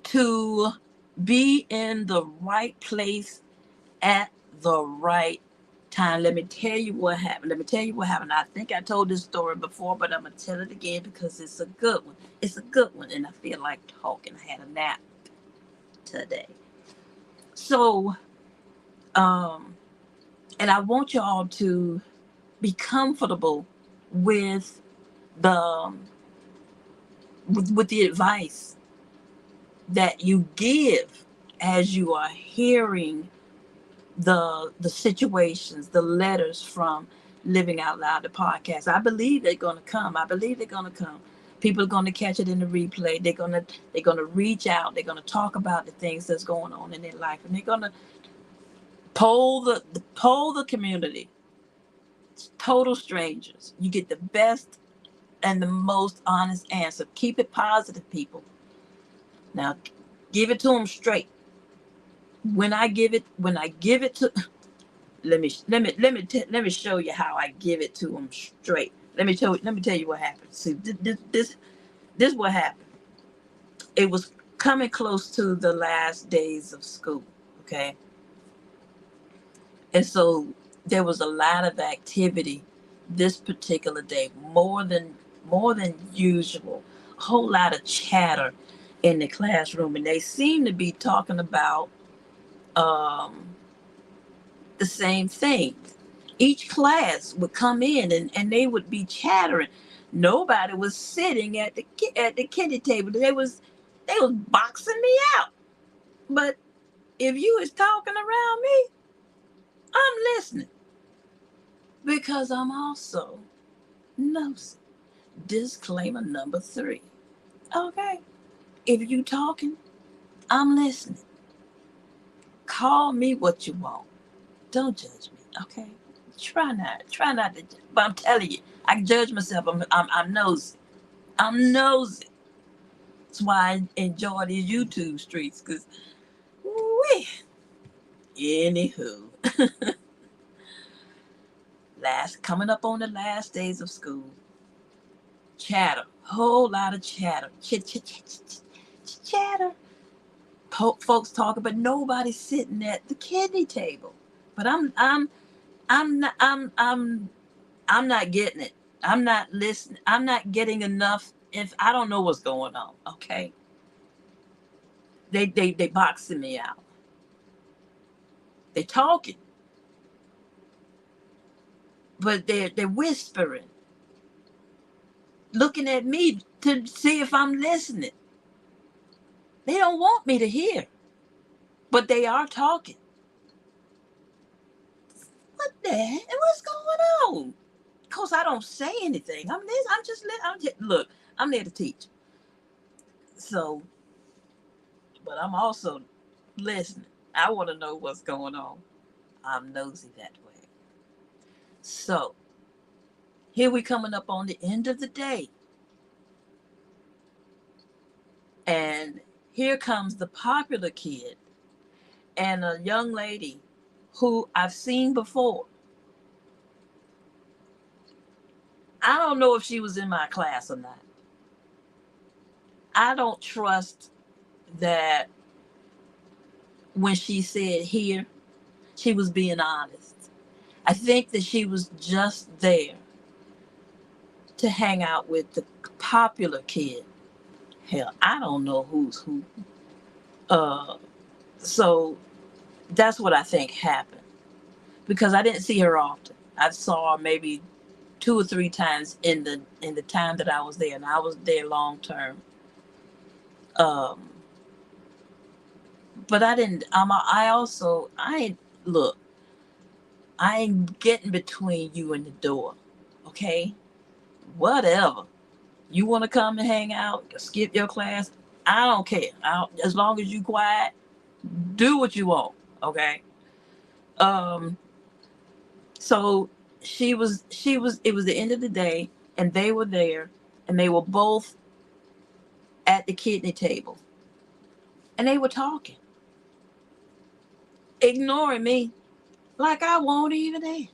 to be in the right place at the right time. Let me tell you what happened. Let me tell you what happened. I think I told this story before, but I'm gonna tell it again because it's a good one. It's a good one, and I feel like talking. I had a nap today, so and I want y'all to be comfortable with the with the advice that you give as you are hearing the situations, the letters from Living Out Loud, the podcast. I believe they're gonna come. I believe they're gonna come. People are gonna catch it in the replay. They're gonna reach out. They're gonna talk about the things that's going on in their life, and they're gonna poll the community. It's total strangers. You get the best and the most honest answer. Keep it positive, people. Now, give it to them straight. When I give it to, let me show you how I give it to them straight. Let me tell you what happened. See, this what happened. It was coming close to the last days of school. Okay, and so there was a lot of activity this particular day, more than usual. A whole lot of chatter in the classroom, and they seemed to be talking about um, the same thing. Each class would come in and they would be chattering. Nobody was sitting at the kiddie table. They was boxing me out. But if you is talking around me, I'm listening because I'm also nosy. Disclaimer number 3. Okay, if you talking, I'm listening. Call me what you want. Don't judge me. Okay, try not to. But I'm telling you, I can judge myself. I'm nosy. I'm nosy. That's why I enjoy these YouTube streets. Cause, wee. Anywho, last coming up on the last days of school, chatter, whole lot of chatter, chatter. Folks talking, but nobody's sitting at the kidney table. But I'm not, I'm not getting it. I'm not listening. I'm not getting enough. If I don't know what's going on, okay, they boxing me out. They talking, but they're whispering, looking at me to see if I'm listening. They don't want me to hear, but they are talking. What the heck? What's going on? Cause I don't say anything. I'm just look. I'm there to teach. So, but I'm also listening. I want to know what's going on. I'm nosy that way. So here we coming up on the end of the day, and here comes the popular kid and a young lady who I've seen before. I don't know if she was in my class or not. I don't trust that when she said here, she was being honest. I think that she was just there to hang out with the popular kid. Hell, I don't know who's who. Uh, so that's what I think happened because I didn't see her often. I saw her maybe 2 or 3 times in the time that I was there, and I was there long term. Um, but I didn't. I also I look. I ain't getting between you and the door. Okay? Whatever. You want to come and hang out, skip your class? I don't care. As long as you quiet, do what you want. Okay? Um, so it was the end of the day, and they were there, and they were both at the kidney table, and they were talking, ignoring me like I won't even there.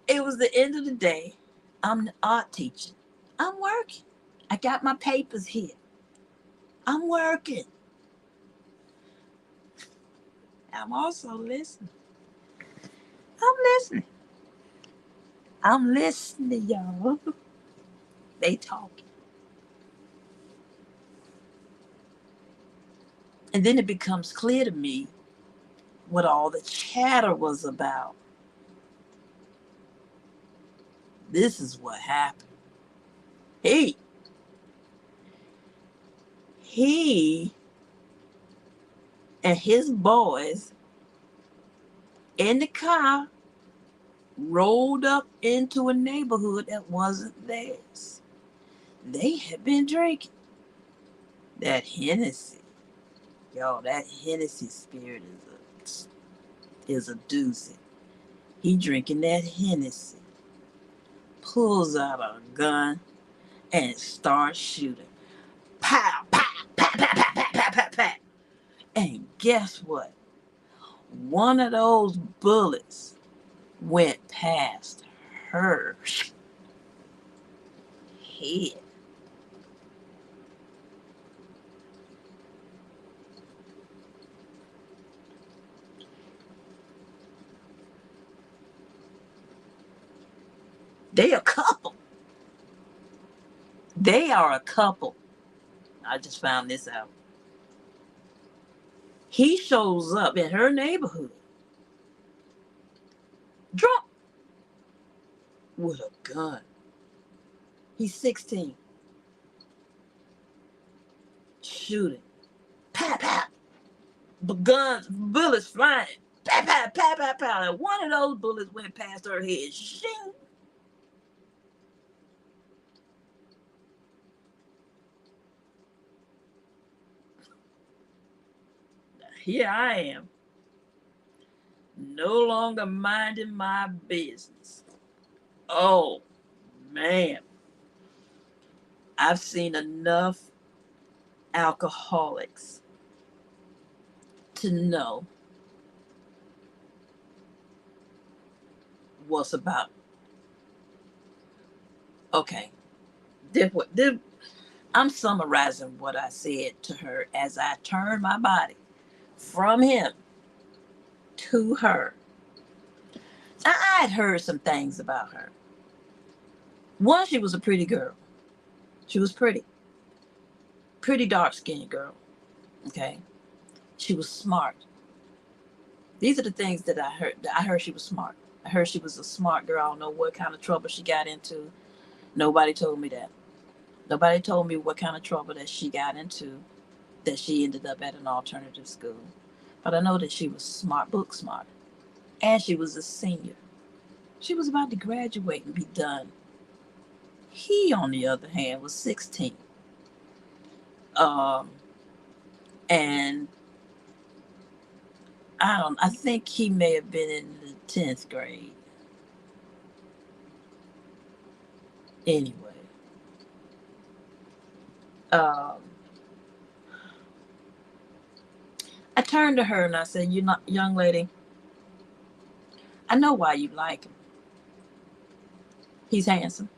It was the end of the day. I'm the art teacher. I'm working. I got my papers here. I'm working. I'm also listening. I'm listening. I'm listening, y'all. They talking. And then it becomes clear to me what all the chatter was about. This is what happened. He, he and his boys in the car rolled up into a neighborhood that wasn't theirs. They had been drinking that Hennessy. Yo, that Hennessy spirit is a doozy. He drinking that Hennessy, pulls out a gun and starts shooting. Pow, pow, pow, pow, pow, pow, pow, pow, pow. And guess what? One of those bullets went past her head. They a couple. They are a couple. I just found this out. He shows up in her neighborhood, drunk, with a gun. He's 16, shooting. Pow, pow. But guns, bullets flying. Pow, pow, pow, pow, pow. And one of those bullets went past her head. Shing. Here I am, no longer minding my business. Oh, man. I've seen enough alcoholics to know what's about. Okay, I'm summarizing what I said to her as I turned my body from him to her. I had heard some things about her. One, she was a pretty girl. She was pretty dark skinned girl. Okay, she was smart. These are the things that I heard. I heard she was smart. I heard she was a smart girl. I don't know what kind of trouble she got into. Nobody told me that. Nobody told me what kind of trouble that she got into, that she ended up at an alternative school. But I know that she was smart, book smart. And she was a senior. She was about to graduate and be done. He, on the other hand, was 16. Um, and I think he may have been in the 10th grade. Anyway, um, I turned to her and I said, "You not, young lady, I know why you like him. He's handsome.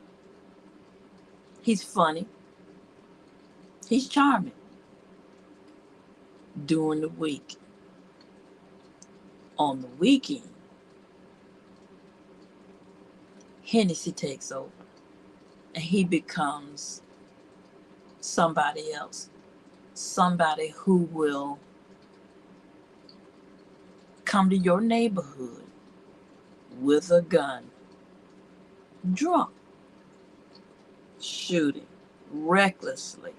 He's funny. He's charming. During the week. On the weekend, Hennessy takes over and he becomes somebody else. Somebody who will come to your neighborhood with a gun, drunk, shooting recklessly.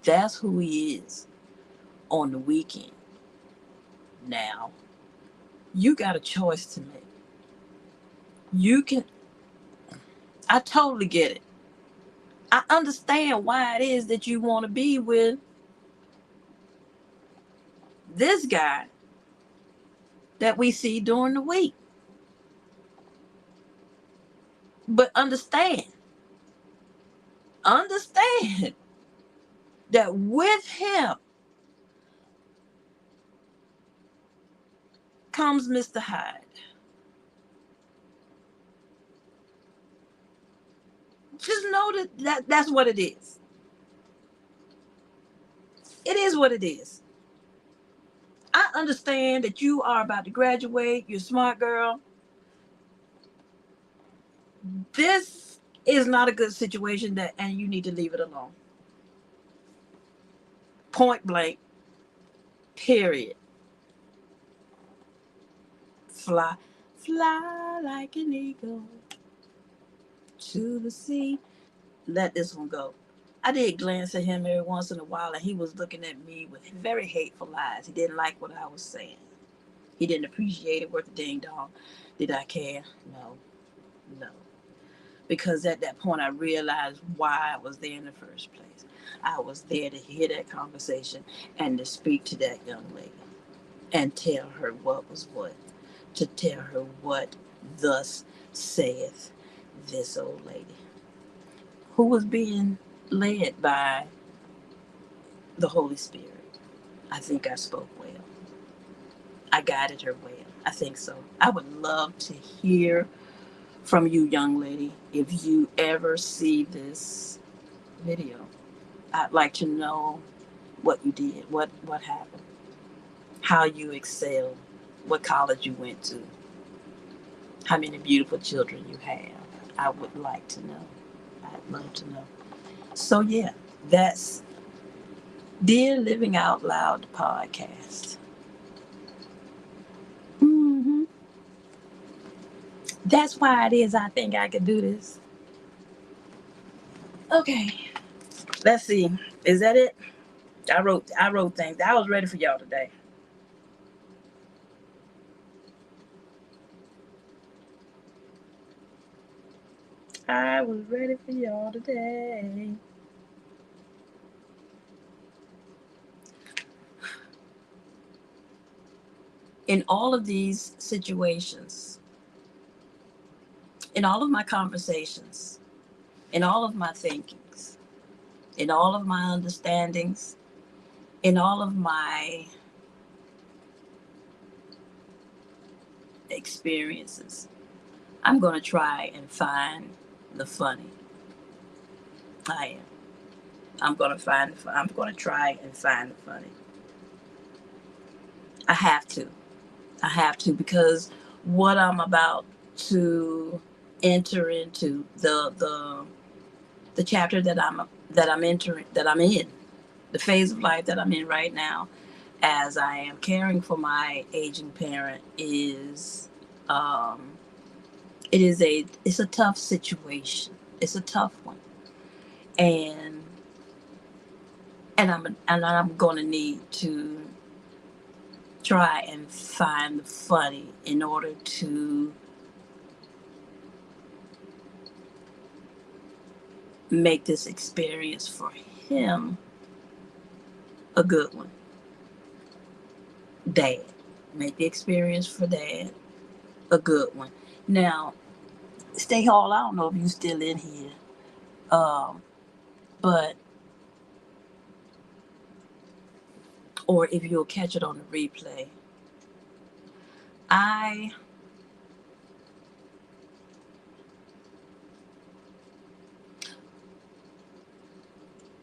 That's who he is on the weekend. Now, you got a choice to make. You can, I totally get it. I understand why it is that you want to be with this guy that we see during the week. But understand that with him comes Mr. Hyde. Just know that that's what it is. It is what it is. I understand that you are about to graduate. You're a smart girl. This is not a good situation that, and you need to leave it alone. Point blank. Period. Fly, fly like an eagle to the sea. Let this one go. I did glance at him every once in a while, and he was looking at me with very hateful eyes. He didn't like what I was saying. He didn't appreciate it worth a ding dong. Did I care? No, no. Because at that point, I realized why I was there in the first place. I was there to hear that conversation and to speak to that young lady and tell her what was what, to tell her what thus saith this old lady, who was being led by the Holy Spirit. I think I spoke well. I guided her well. I think so. I would love to hear from you, young lady, if you ever see this video. I'd like to know what you did, what happened, how you excelled, what college you went to, how many beautiful children you have. I would like to know. I'd love to know. So yeah, that's Dear Living Out Loud podcast. hmm That's why it is I think I could do this. Okay, let's see. Is that it? I wrote things. I was ready for y'all today. I was ready for y'all today. In all of these situations, in all of my conversations, in all of my thinkings, in all of my understandings, in all of my experiences, I'm going to try and find the funny. I am. I'm going to try and find the funny. I have to. I have to, because what I'm about to enter into, the chapter that I'm in, the phase of life that I'm in right now, as I am caring for my aging parent, is it's a tough situation. It's a tough one, and I'm going to need to try and find the funny in order to make this experience for him a good one. Dad. Make the experience for dad a good one. Now, Stay Hall, I don't know if you still in here. But or if you'll catch it on the replay. I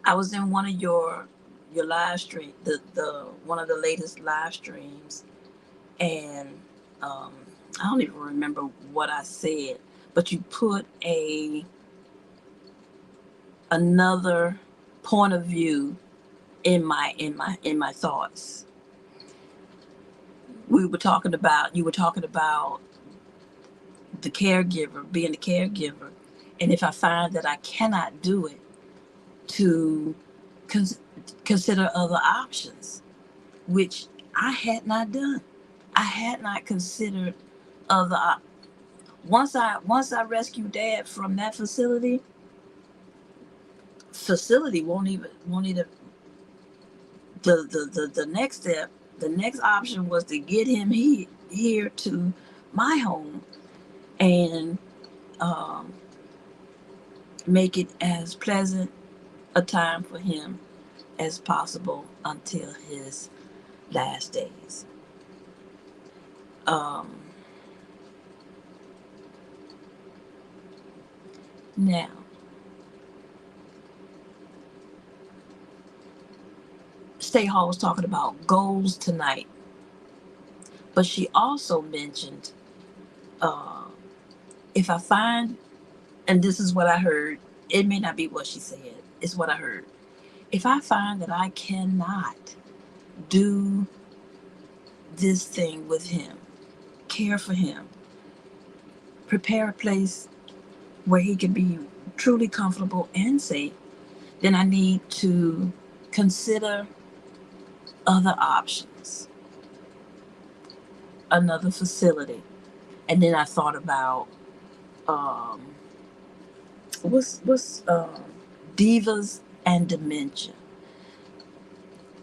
I was in one of your live stream, the one of the latest live streams, and um, I don't even remember what I said, but you put a another point of view in my thoughts. You were talking about the caregiver, being the caregiver, and if I find that I cannot do it, to con- consider other options, which I had not done. I had not considered other once I rescued Dad from that facility won't even the next step, the next option was to get him here to my home and um, make it as pleasant a time for him as possible until his last days. Um, Now, State Hall was talking about goals tonight, but she also mentioned uh, if I find, and this is what I heard, it may not be what she said, it's what I heard. If I find that I cannot do this thing with him, care for him, prepare a place where he can be truly comfortable and safe, then I need to consider other options, another facility. And then I thought about um, what's divas and dementia.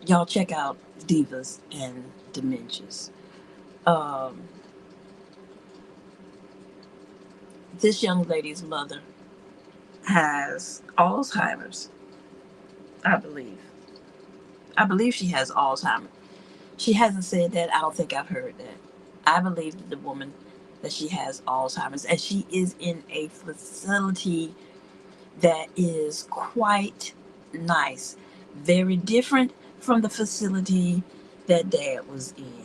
Y'all check out divas and dementias. Um, this young lady's mother has Alzheimer's, I believe. I believe she has Alzheimer's. She hasn't said that. I don't think I've heard that. I believe the woman that she has Alzheimer's, and she is in a facility that is quite nice, very different from the facility that Dad was in.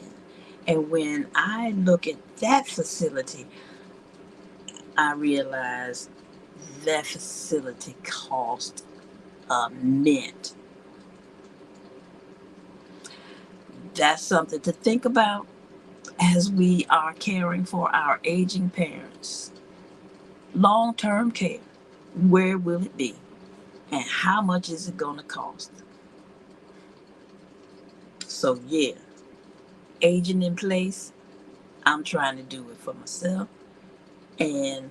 And when I look at that facility, I realize that facility cost a mint. That's something to think about as we are caring for our aging parents. Long term care, where will it be? And how much is it going to cost? So, yeah, aging in place, I'm trying to do it for myself. And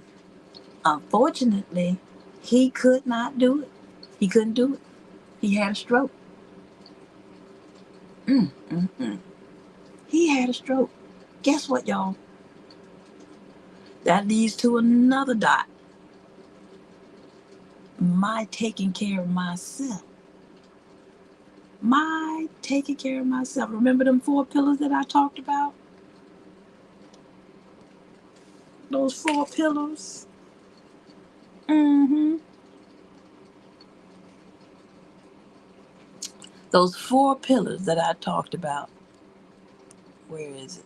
unfortunately, he could not do it. He couldn't do it. He had a stroke. Mm. He had a stroke. Guess what, y'all? That leads to another dot. My taking care of myself. My taking care of myself. Remember them 4 pillars that I talked about? Those 4 pillars? Mm-hmm. Those 4 pillars that I talked about. Where is it?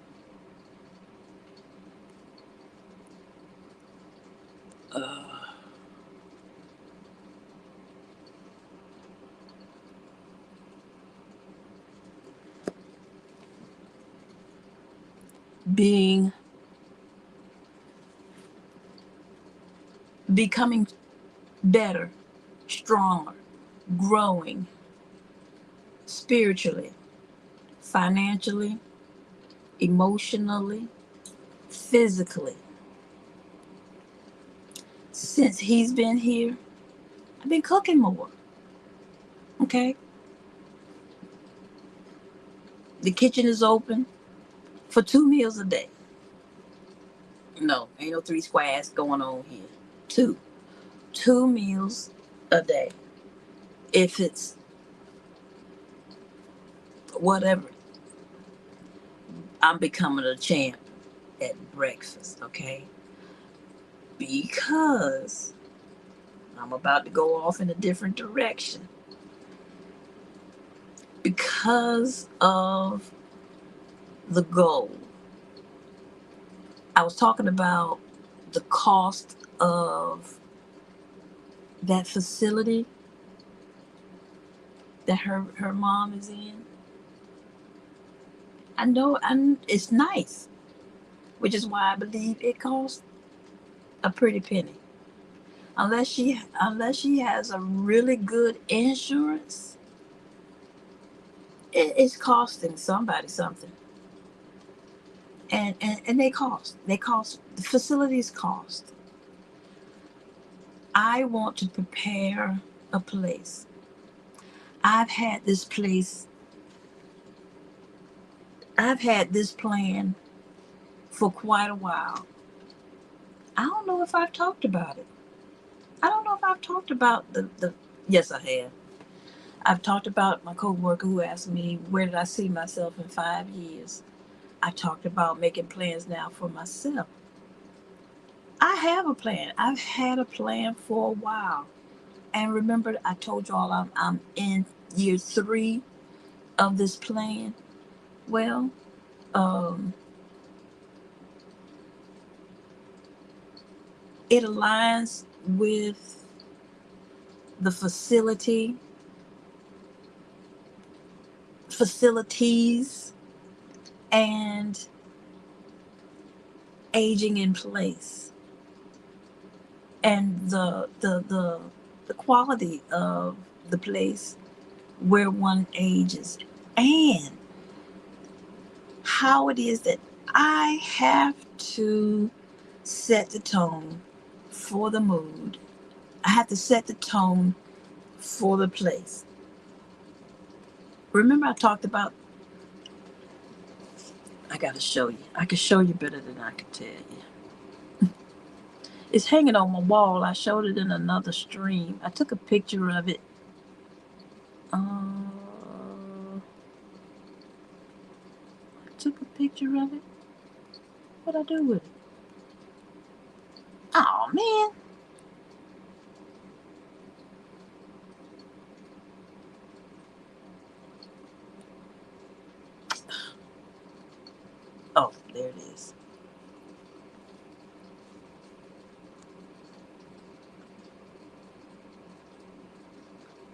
Uh, being, becoming better, stronger, growing spiritually, financially, emotionally, physically. Since he's been here, I've been cooking more. Okay? The kitchen is open for 2 meals a day. No, ain't no three squares going on here. Two. 2 meals a day. If it's whatever, I'm becoming a champ at breakfast, okay? Because I'm about to go off in a different direction. Because of the goal. I was talking about the cost of that facility that her mom is in. I know it's nice, which is why I believe it costs a pretty penny. Unless she has a really good insurance, it's costing somebody something. And they cost, the facilities cost. I want to prepare a place. I've had this place, I've had this plan for quite a while. I don't know if I've talked about it. I don't know if I've talked about the yes, I have. I've talked about my coworker who asked me where did I see myself in 5 years. I talked about making plans now for myself. I have a plan. I've had a plan for a while. And remember, I told y'all I'm in year 3 of this plan. Well, um, it aligns with the facilities, and aging in place, and the quality of the place where one ages, and how it is that I have to set the tone for the mood. I have to set the tone for the place. Remember, I talked about, I gotta show you. I can show you better than I can tell you. It's hanging on my wall. I showed it in another stream. I took a picture of it. I took a picture of it. What'd I do with it? Oh man. Oh, there it is.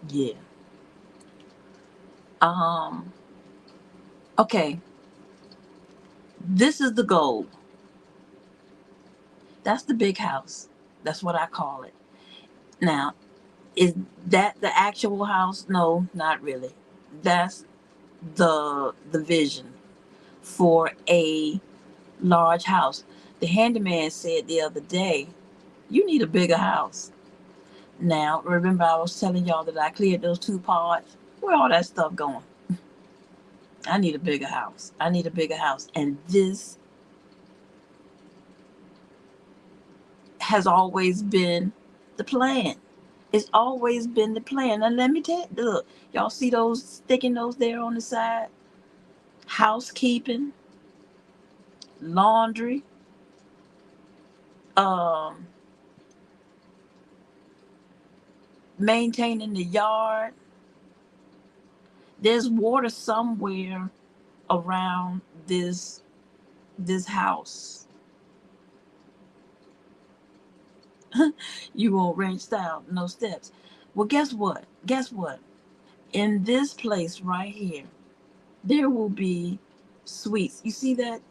Yeah. Um. Okay. This is the goal. That's the big house. That's what I call it. Now, is that the actual house? No, not really. That's the vision for a large house. The handyman said the other day, you need a bigger house. Now, remember I was telling y'all that I cleared those 2 parts? Where all that stuff going? I need a bigger house. I need a bigger house. And this has always been the plan. It's always been the plan. And let me tell you, look, y'all see those sticking those there on the side? Housekeeping, laundry, um, maintaining the yard. There's water somewhere around this house. You want ranch style, no steps. Well, guess what? Guess what? In this place right here, there will be suites. You see that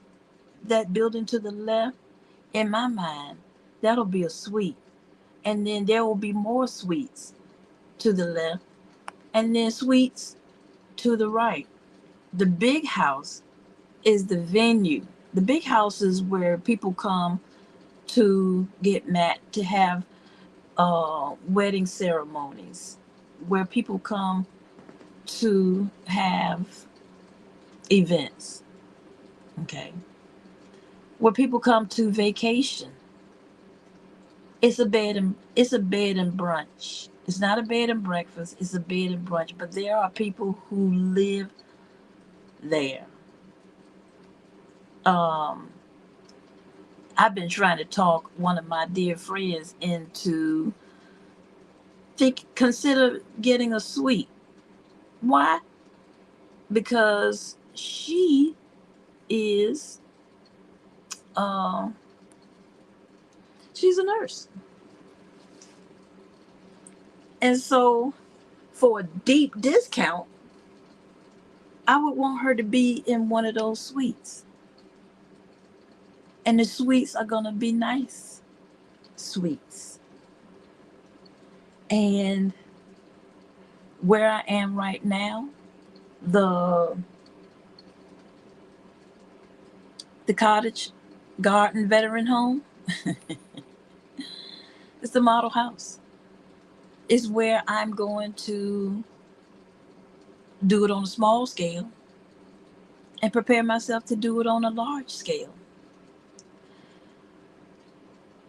building to the left? In my mind, that'll be a suite. And then there will be more suites to the left, and then suites to the right. The big house is the venue. The big house is where people come to get met, to have wedding ceremonies, where people come to have events, okay, where people come to vacation. It's a bed and brunch. It's not a bed and breakfast. It's a bed and brunch. But there are people who live there. Um, I've been trying to talk one of my dear friends into consider getting a suite. Why? Because is uh, she's a nurse, and so for a deep discount, I would want her to be in one of those suites, and the suites are gonna be nice suites. And where I am right now, the the cottage garden veteran home. It's the model house. It's where I'm going to do it on a small scale and prepare myself to do it on a large scale.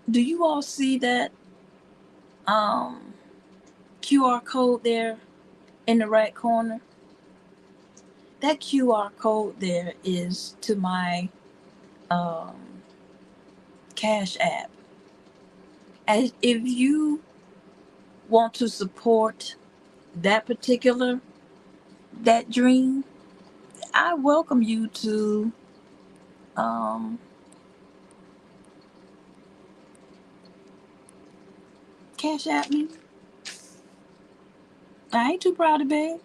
Do you all see that um, QR code there in the right corner? That QR code there is to my um, Cash App. As if you want to support that particular that dream, I welcome you to um, Cash App me. I ain't too proud to beg.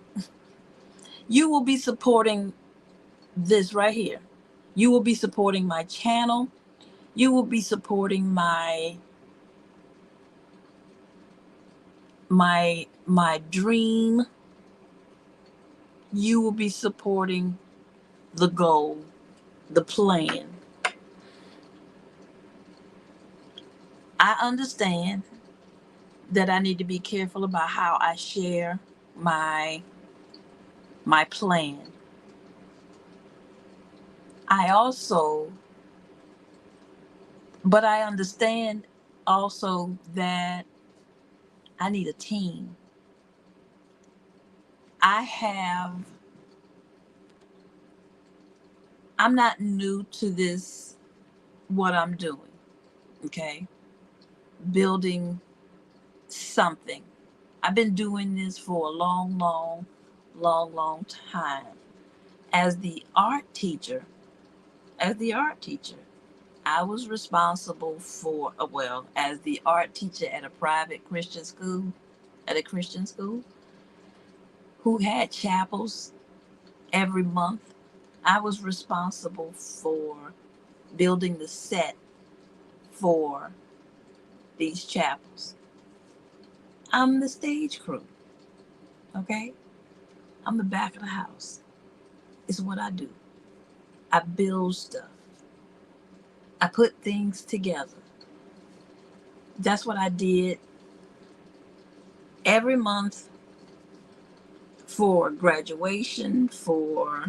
You will be supporting this right here. You will be supporting my channel. You will be supporting my dream. You will be supporting the goal, the plan. I understand that I need to be careful about how I share my my plan. I also but I understand also that I need a team. I have I'm not new to this what I'm doing, okay? Building something. I've been doing this for a long time. As the art teacher, as the art teacher, I was responsible for, well, as the art teacher at a private Christian school, at a Christian school, who had chapels every month. I was responsible for building the set for these chapels. I'm the stage crew, okay? I'm the back of the house. It's what I do. I build stuff. I put things together. That's what I did every month for graduation, for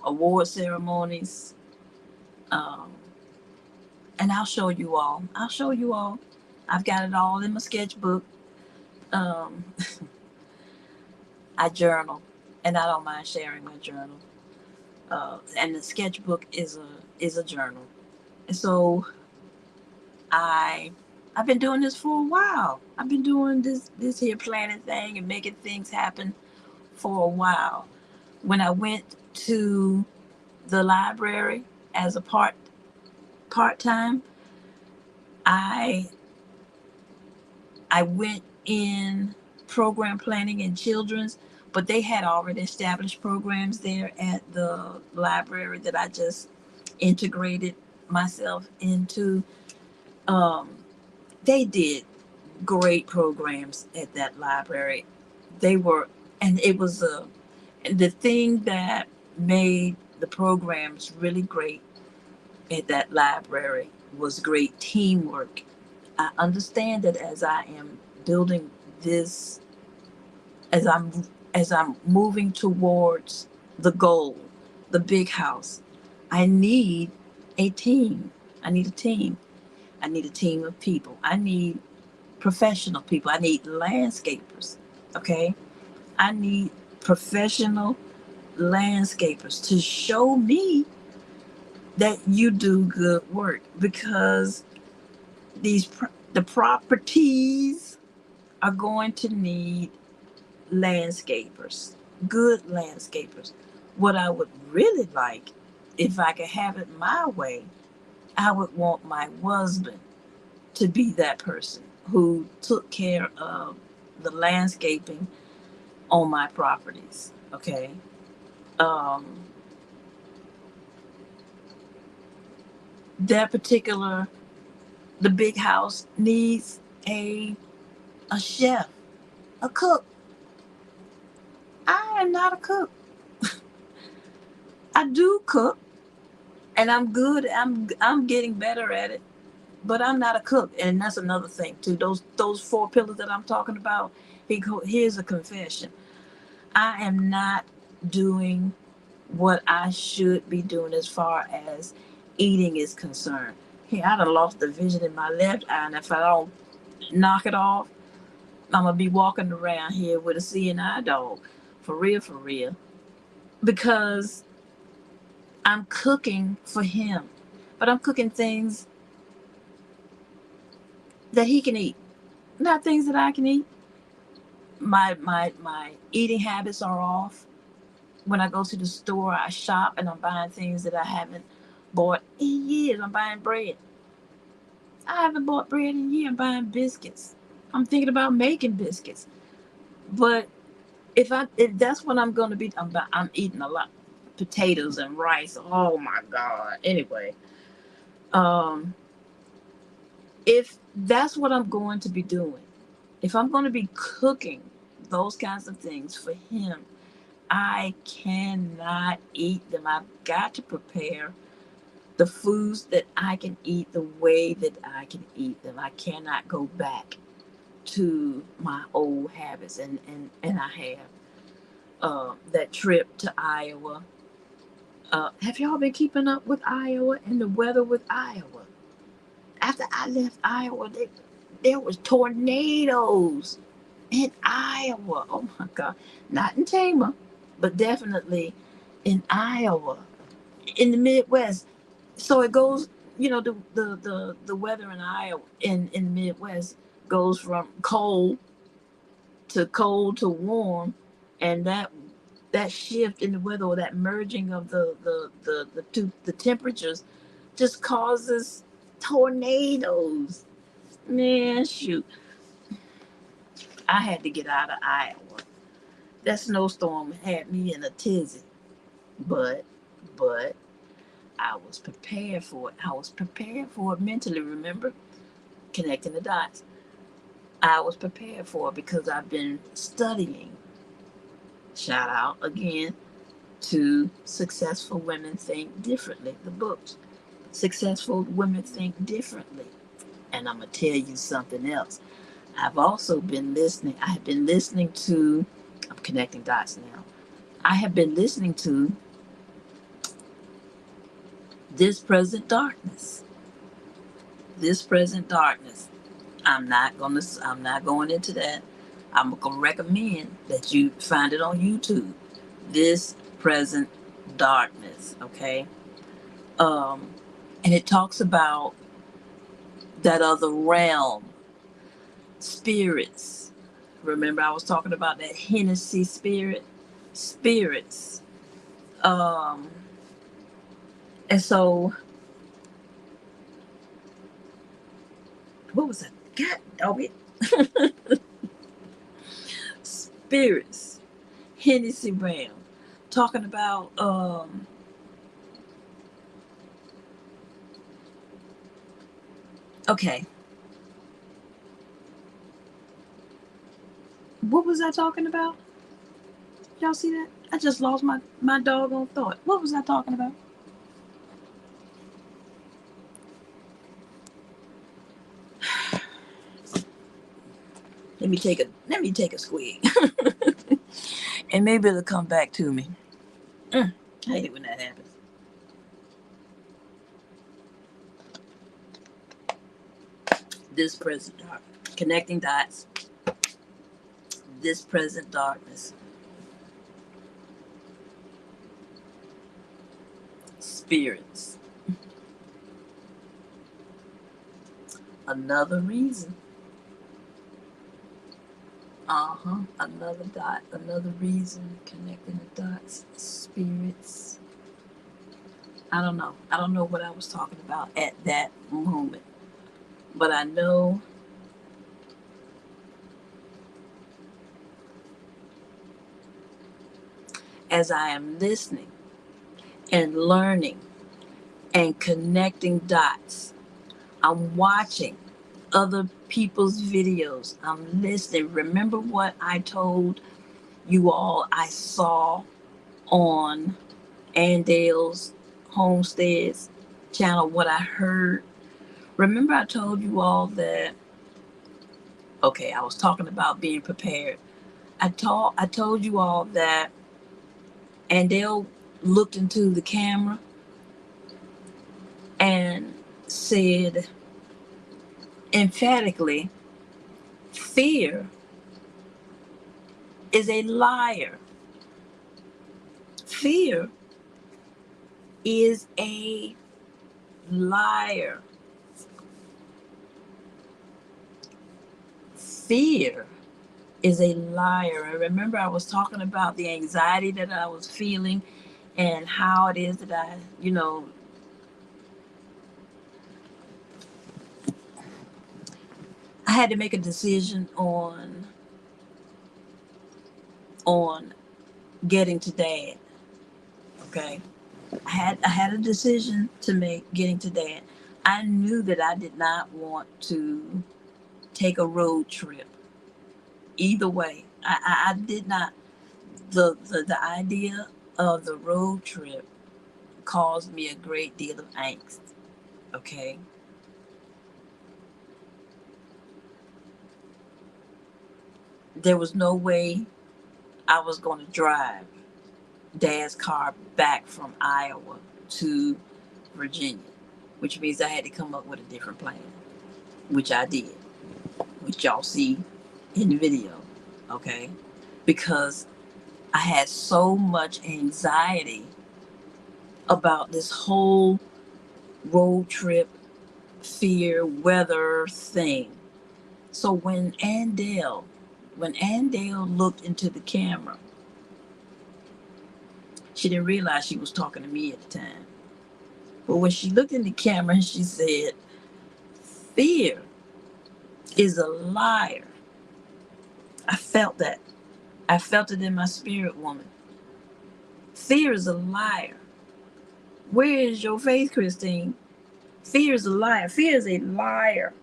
award ceremonies. Um, and I'll show you all. I'll show you all. I've got it all in my sketchbook. Um, I journal, and I don't mind sharing my journal. And the sketchbook is a journal. And so I I've been doing this for a while. I've been doing this here planning thing and making things happen for a while. When I went to the library as a part time, I I went in program planning and children's, but they had already established programs there at the library that I just integrated myself into. Um, they did great programs at that library. They were, and it was the thing that made the programs really great at that library was great teamwork. I understand that as I am building this, as I'm moving towards the goal, the big house, I need a team. I need a team. I need a team of people. I need professional people. I need landscapers. Okay? I need professional landscapers to show me that you do good work because the properties are going to need landscapers, good landscapers. What I would really like, if I could have it my way, I would want my husband to be that person who took care of the landscaping on my properties. Okay. Um, that particular the big house needs a chef, a cook. I am not a cook. I do cook, and I'm good. I'm getting better at it, but I'm not a cook, and that's another thing too. Those four pillars that I'm talking about. Here's a confession. I am not doing what I should be doing as far as eating is concerned. Hey, I done lost the vision in my left eye, and if I don't knock it off, I'm gonna be walking around here with a seeing eye dog, for real, for real. Because I'm cooking for him, but I'm cooking things that he can eat, not things that I can eat. My eating habits are off. When I go to the store, I shop and I'm buying things that I haven't bought in years. I'm buying bread. I haven't bought bread in years. I'm buying biscuits. I'm thinking about making biscuits. But if that's what I'm going to be, I'm eating a lot potatoes and rice. Oh my god. Anyway, um, if that's what I'm going to be doing, if I'm going to be cooking those kinds of things for him, I cannot eat them. I've got to prepare the foods that I can eat the way that I can eat them. I cannot go back to my old habits, and I have that trip to Iowa. Have y'all been keeping up with Iowa and the weather with Iowa? After I left Iowa, there was tornadoes in Iowa. Oh my God! Not in Tama, but definitely in Iowa, in the Midwest. So it goes. You know, the weather in Iowa in the Midwest goes from cold to warm, and that shift in the weather, or that merging of the temperatures, just causes tornadoes. Man, shoot, I had to get out of Iowa. That snowstorm had me in a tizzy, but but I was prepared for it. I was prepared for it mentally. Remember, connecting the dots. I was prepared for it because I've been studying. Shout out again to Successful Women Think Differently, the books. Successful Women Think Differently. And I'm going to tell you something else. I've also been listening. I have been listening to, I'm connecting dots now. I have been listening to This Present Darkness. This Present Darkness. I'm not going into that. I'm gonna recommend that you find it on YouTube. This Present Darkness, okay? Um, and it talks about that other realm, spirits. Remember, I was talking about that Hennessy spirits. Um, and so, what was that? God dog it. Spirits, Hennessy realm. Talking about, okay, what was I talking about? Y'all see that? I just lost my doggone thought. What was I talking about? Let me take a squig, and maybe it'll come back to me. I hate it when that happens. This present dark, connecting dots. This present darkness, spirits. Another reason. Another dot. Another reason. Connecting the dots. Spirits. I don't know. I don't know what I was talking about at that moment, but I know as I am listening and learning and connecting dots, I'm watching other people's videos. I'm listening. Remember what I told you all I saw on Andale's Homestead's channel, what I heard. Remember, I told you all that. Okay, I was talking about being prepared. I told you all that, and Dale looked into the camera and said emphatically, "Fear is a liar. Fear is a liar. Fear is a liar." And remember, I was talking about the anxiety that I was feeling and how it is that I had to make a decision on getting to dad. Okay, I had a decision to make getting to dad. I knew that I did not want to take a road trip either way. I did not. The idea of the road trip caused me a great deal of angst. Okay, there was no way I was going to drive dad's car back from Iowa to Virginia, which means I had to come up with a different plan, which I did, which y'all see in the video. Okay, because I had so much anxiety about this whole road trip, fear, weather thing. So when Andale looked into the camera, she didn't realize she was talking to me at the time. But when she looked in the camera and she said, "Fear is a liar," I felt that. I felt it in my spirit, woman. Fear is a liar. Where is your faith, Christine? Fear is a liar. Fear is a liar.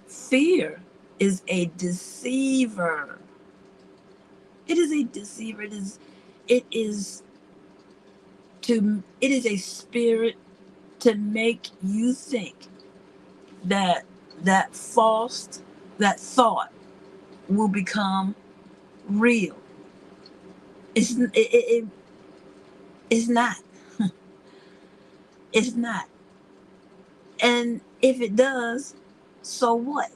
Fear is a deceiver. It is a deceiver. It is it is a spirit to make you think that false that thought will become real. It's not. It's not. And if it does, so what?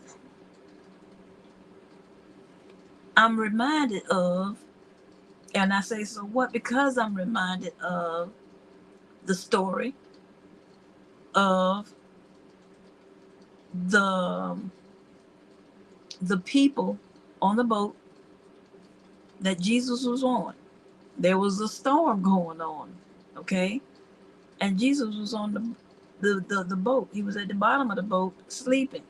I'm reminded of, and I say so what because I'm reminded of the story of the people on the boat that Jesus was on. There was a storm going on, okay? And Jesus was on the boat. He was at the bottom of the boat sleeping.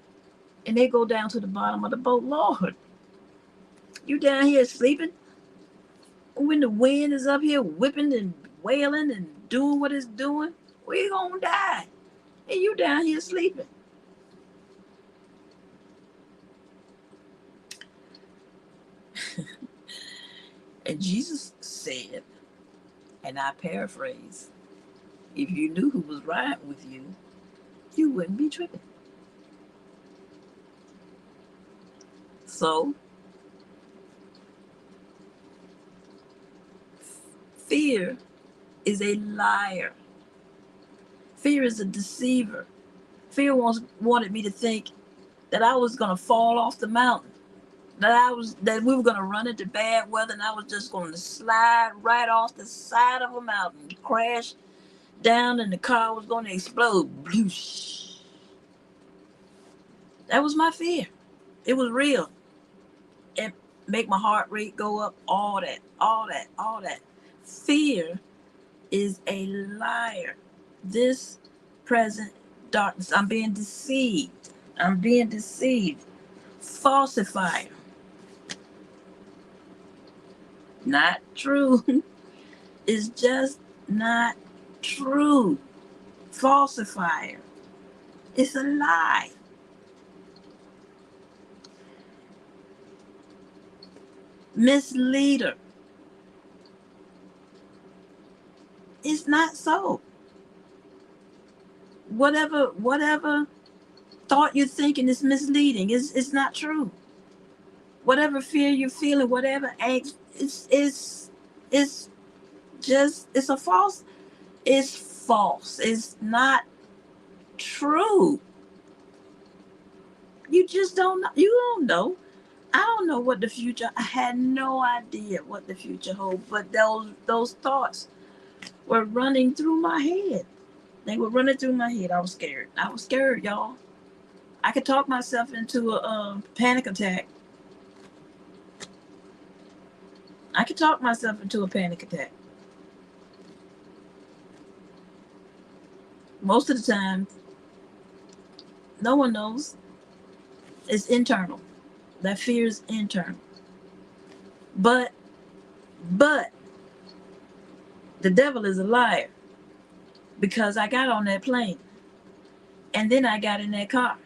And they go down to the bottom of the boat. Lord, you down here sleeping? When the wind is up here whipping and wailing and doing what it's doing, we gonna die. And you down here sleeping. And Jesus said, and I paraphrase, if you knew who was riding with you, you wouldn't be tripping. So, fear is a liar. Fear is a deceiver. Fear wanted me to think that I was gonna fall off the mountain, that we were gonna run into bad weather, and I was just gonna slide right off the side of a mountain, crash down, and the car was gonna explode. Bloosh. That was my fear. It was real. It make my heart rate go up. All that, all that, all that. Fear is a liar. This present darkness. I'm being deceived. I'm being deceived. Falsifier. Not true. It's just not true. Falsifier. It's a lie. Misleader. It's not so. whatever thought you're thinking is misleading. It's not true. Whatever fear you're feeling, whatever angst, it's just it's a false. It's false. It's not true. You just don't know. You don't know. I don't know what the future. I had no idea what the future holds. But those thoughts were running through my head. They were running through my head. I was scared. I was scared, y'all. I could talk myself into a panic attack. I could talk myself into a panic attack. Most of the time, no one knows. It's internal. That fear is internal. But but the devil is a liar because I got on that plane and then I got in that car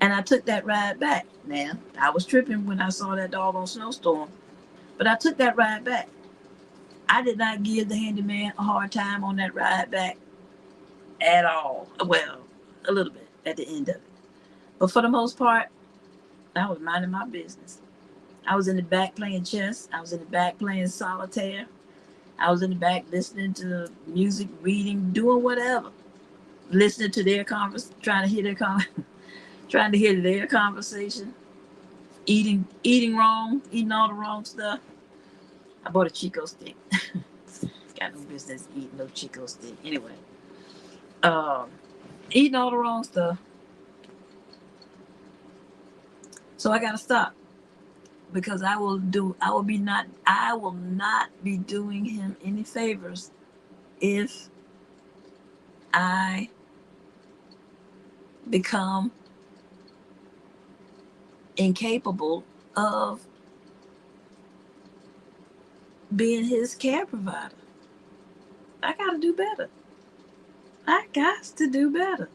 and I took that ride back. Now, I was tripping when I saw that doggone snowstorm, but I took that ride back. I did not give the handyman a hard time on that ride back at all. Well, a little bit at the end of it. But for the most part, I was minding my business. I was in the back playing chess. I was in the back playing solitaire. I was in the back listening to music, reading, doing whatever. Listening to their trying to hear trying to hear their conversation. Eating wrong, eating all the wrong stuff. I bought a Chico stick. Got no business eating no Chico stick. Anyway, um, eating all the wrong stuff. So I gotta stop because I will not be doing him any favors if I become incapable of being his care provider. I gotta do better. I got to do better.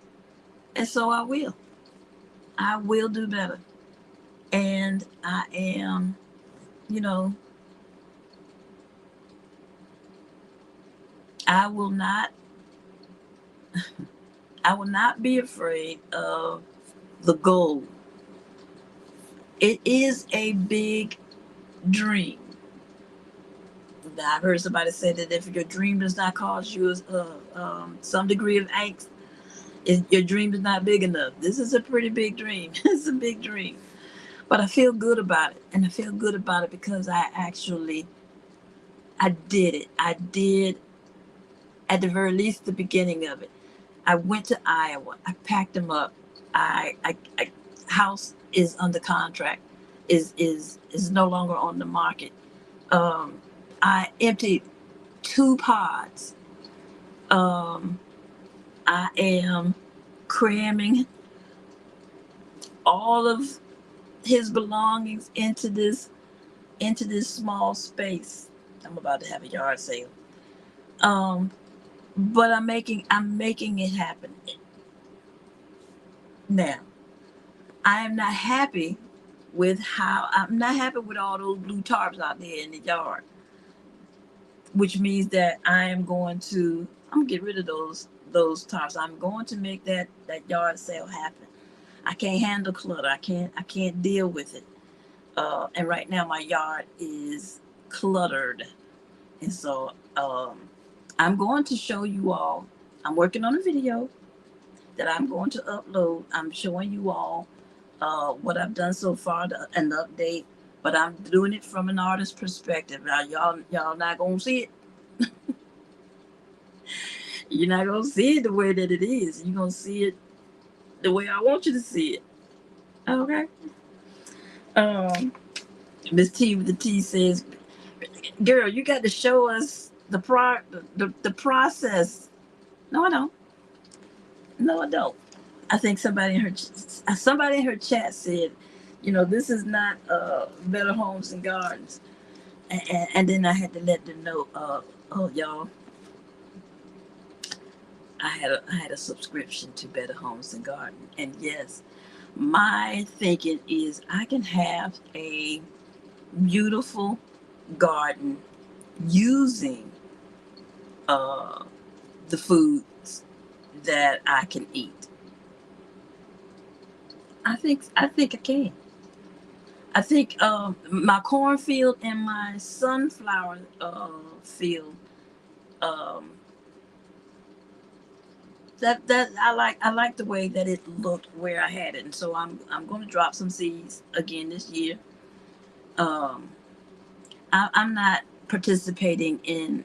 And so I will. I will do better. And I am, you know, I will not I will not be afraid of the goal. It is a big dream. I've heard somebody say that if your dream does not cause you some degree of angst, your dream is not big enough. This is a pretty big dream. It's a big dream. But I feel good about it. And I feel good about it because I did it. I did, at the very least, the beginning of it. I went to Iowa. I packed them up. I house is under contract, is no longer on the market. I emptied 2 pods. I am cramming all of his belongings into this small space. I'm about to have a yard sale. But I'm making it happen. Now, I'm not happy I'm not happy with all those blue tarps out there in the yard, which means that I'm gonna get rid of those tarps. I'm going to make that yard sale happen. I can't handle clutter. I can't deal with it. And right now my yard is cluttered. And so I'm going to show you all. I'm working on a video that I'm going to upload. I'm showing you all what I've done so far, an update, but I'm doing it from an artist's perspective. Now, y'all not gonna see it. You're not gonna see it the way that it is. You're gonna see it the way I want you to see it. Okay. Um, Miss T with the T says, "Girl, you got to show us the process." No, I don't. No, I don't. I think somebody in her chat said, this is not Better Homes and Gardens, and then I had to let them know. Oh, y'all, I had a subscription to Better Homes and Garden, and yes, my thinking is I can have a beautiful garden using the foods that I can eat. I think I can. I think my cornfield and my sunflower field, um, that I like the way that it looked where I had it, and so I'm going to drop some seeds again this year. Um, I'm not participating in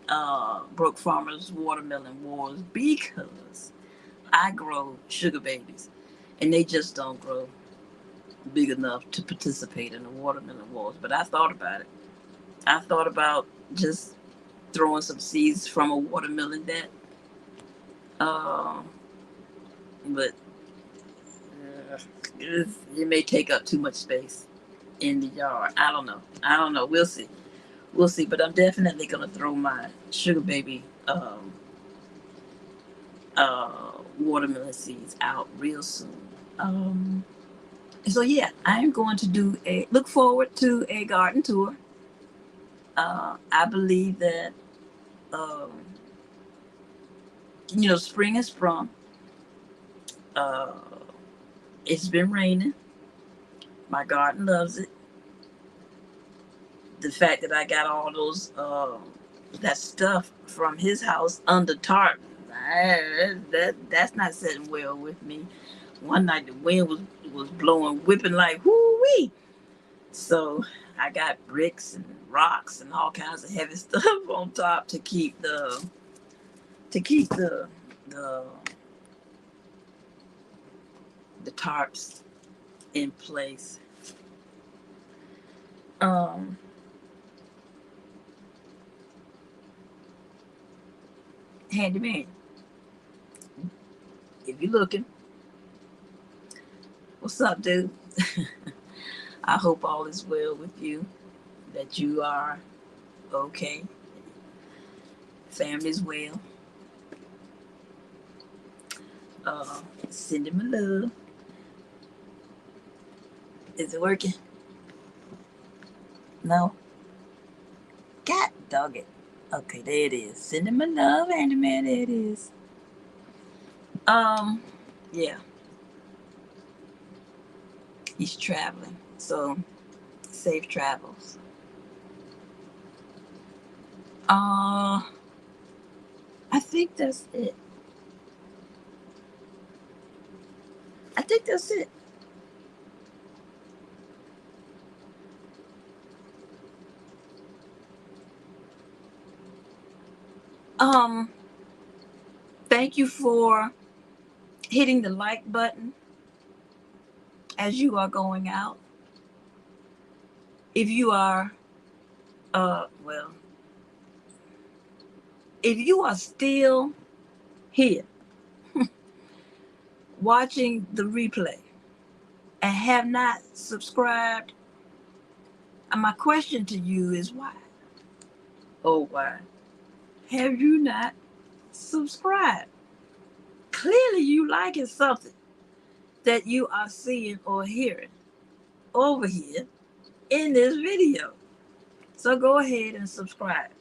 Broke Farmers Watermelon Wars because I grow sugar babies, and they just don't grow big enough to participate in the watermelon wars. But I thought about it. I thought about just throwing some seeds from a watermelon that, uh, but it may take up too much space in the yard. I don't know. I don't know. We'll see. We'll see. But I'm definitely gonna throw my sugar baby watermelon seeds out real soon. So yeah, I am going to do a look forward to a garden tour. I believe that um, spring is sprung. Uh, it's been raining. My garden loves it. The fact that I got all those that stuff from his house under tarp, that's not sitting well with me. One night the wind was blowing, whipping like whoo wee. So I got bricks and rocks and all kinds of heavy stuff on top to keep the the tarps in place. Um, Handyman, if you're looking, what's up, dude? I hope all is well with you. That you are okay. Family's well. Send him a love. Is it working? No. God dog it. Okay, there it is. Send him a love, Handyman. There it is. Um, yeah, he's traveling. So safe travels. Uh, I think that's it. I think that's it. Um, Thank you for hitting the like button as you are going out. If you are, well, if you are still here watching the replay and have not subscribed, my question to you is why? Oh, why have you not subscribed? Clearly, you liking something that you are seeing or hearing over here in this video. So go ahead and subscribe.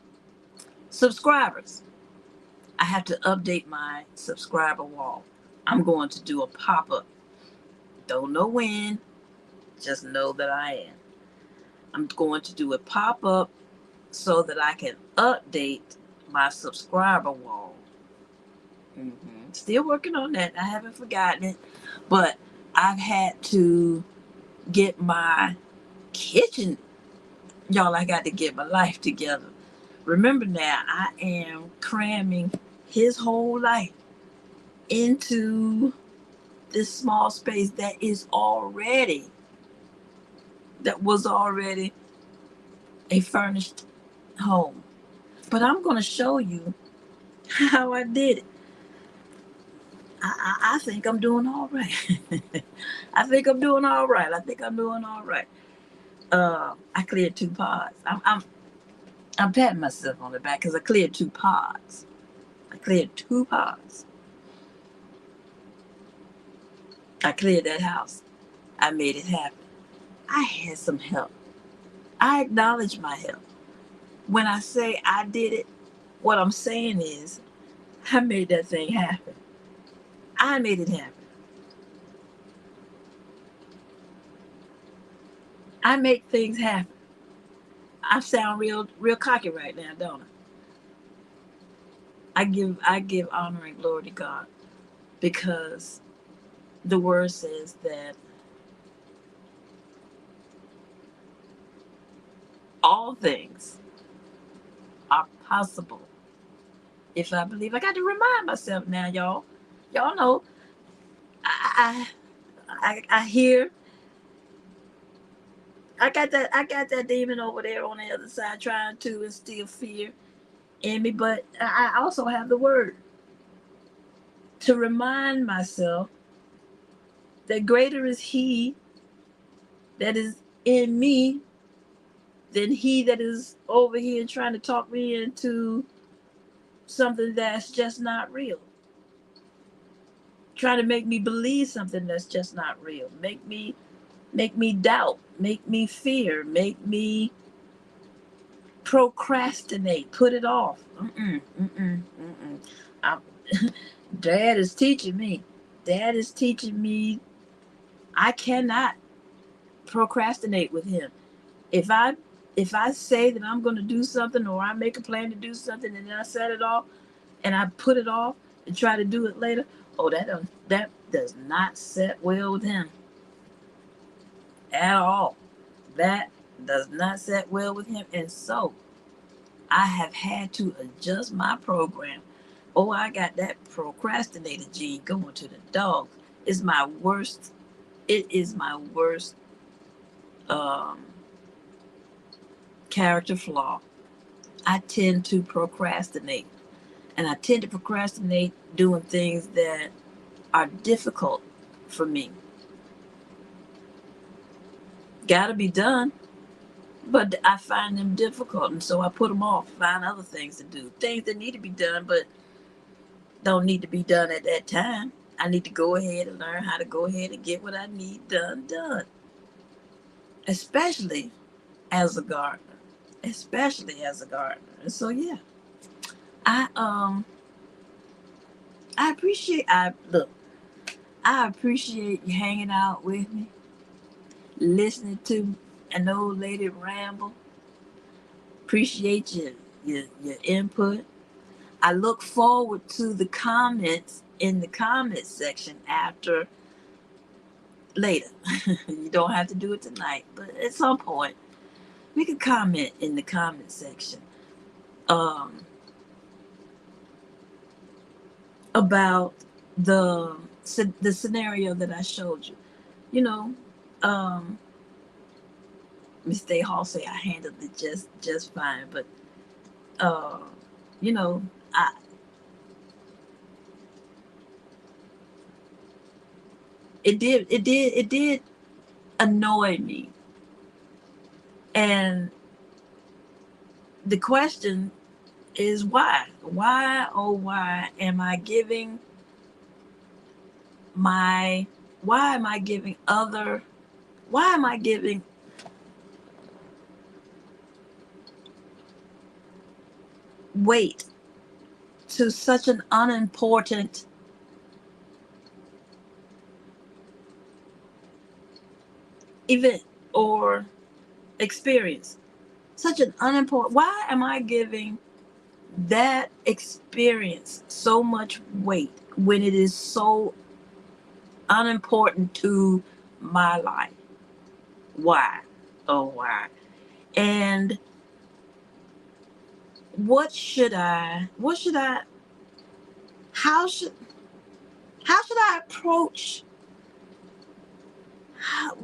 Subscribers, I have to update my subscriber wall. I'm going to do a pop up. Don't know when, just know that I am. I'm going to do a pop up so that I can update my subscriber wall. Still working on that. I haven't forgotten it, but I've had to get my kitchen. Y'all, I got to get my life together. Remember now, I am cramming his whole life into this small space that was already a furnished home. But I'm going to show you how I did it. I think I'm doing all right. I think I'm doing all right. I think I'm doing all right. I cleared 2 pods. I'm patting myself on the back because I cleared 2 pods. I cleared 2 pods. I cleared that house. I made it happen. I had some help. I acknowledge my help. When I say I did it, what I'm saying is I made that thing happen. I made it happen. I make things happen. I sound real cocky right now, don't I? I give honor and glory to God because the word says that all things are possible if I believe. I got to remind myself now, y'all. Y'all know I I hear I got that demon over there on the other side trying to instill fear in me, but I also have the word to remind myself that greater is he that is in me than he that is over here trying to talk me into something that's just not real. Trying to make me believe something that's just not real. Make me doubt, make me fear, make me procrastinate, put it off. I, Dad is teaching me. Dad is teaching me I cannot procrastinate with him. If I if I say that I'm going to do something or I make a plan to do something and then I set it off and I put it off and try to do it later, oh that does not set well with him at all. That does not set well with him, and so I have had to adjust my program. Oh, I got that procrastinator gene going to the dog. It's my worst. It is my worst um, character flaw. I tend to procrastinate, and I tend to procrastinate doing things that are difficult for me. Got to be done, but I find them difficult, and so I put them off. Find other things to do, things that need to be done, but don't need to be done at that time. I need to go ahead and learn how to go ahead and get what I need done. Especially as a gardener. Especially as a gardener. And so yeah. I I appreciate I look, I appreciate you hanging out with me, listening to an old lady ramble. Appreciate your input. I look forward to the comments in the comments section after later. You don't have to do it tonight, but at some point, we can comment in the comment section um, about the the scenario that I showed you. You know, um, Miss Day Hall say I handled it just fine, but uh, you know, I it did annoy me, and the question is why? Why, oh, why am I giving my, why am I giving other, why am I giving weight to such an unimportant event or experience? Such an unimportant, why am I giving that experience so much weight when it is so unimportant to my life? Why? Oh, why? And what should I, how should, how should I approach, how,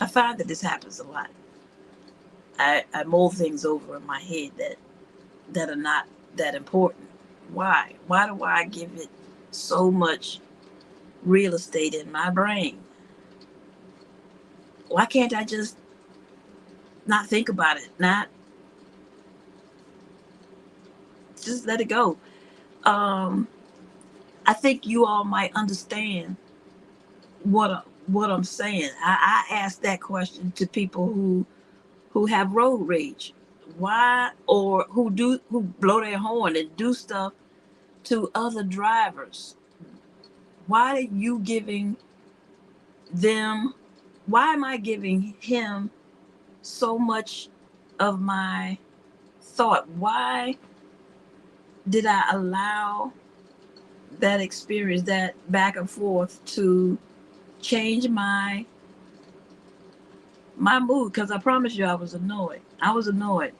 I find that this happens a lot. I mull things over in my head that are not that important. Why? Why do I give it so much real estate in my brain? Why can't I just not think about it? Not just let it go. Um, I think you all might understand what I'm saying. I ask that question to people who have road rage. Why, or who blow their horn and do stuff to other drivers? Why are you giving them? Why am I giving him so much of my thought? Why did I allow that experience, that back and forth, to change my mood? Because I promise you, I was annoyed. I was annoyed,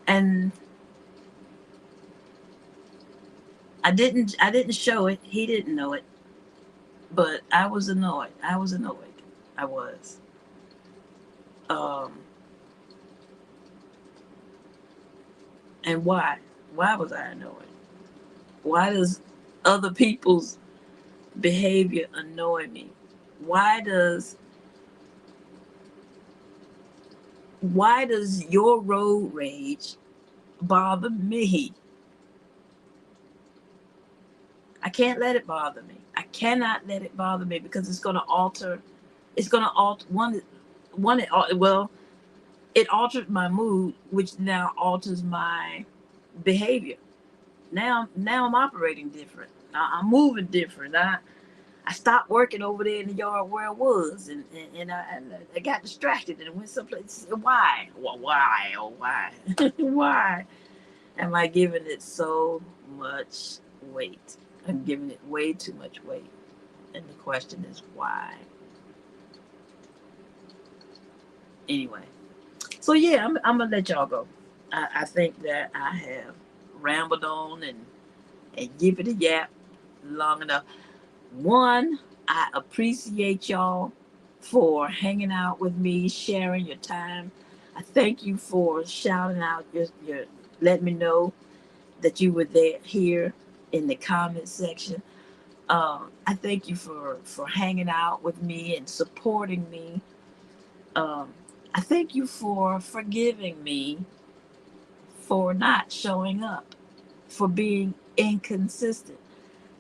and I didn't show it. He didn't know it, but I was annoyed. I was annoyed. I was. Um, and why? Why was I annoyed? Why does other people's behavior annoy me? Why does why does your road rage bother me? I can't let it bother me. I cannot let it bother me because it's going to alter. It's going to alter one. Well, it altered my mood, which now alters my behavior. Now I'm operating different. I'm moving different. I stopped working over there in the yard where I was, and I got distracted and went someplace. Why? Well, why? Oh, why? Why am I giving it so much weight? I'm giving it way too much weight. And the question is why? Anyway, so yeah, I'm gonna let y'all go. I think that I have rambled on and yippity yap long enough. One, I appreciate y'all for hanging out with me, sharing your time. I thank you for shouting out your let me know that you were there here in the comment section. I thank you for hanging out with me and supporting me. Um, I thank you for forgiving me for not showing up, for being inconsistent.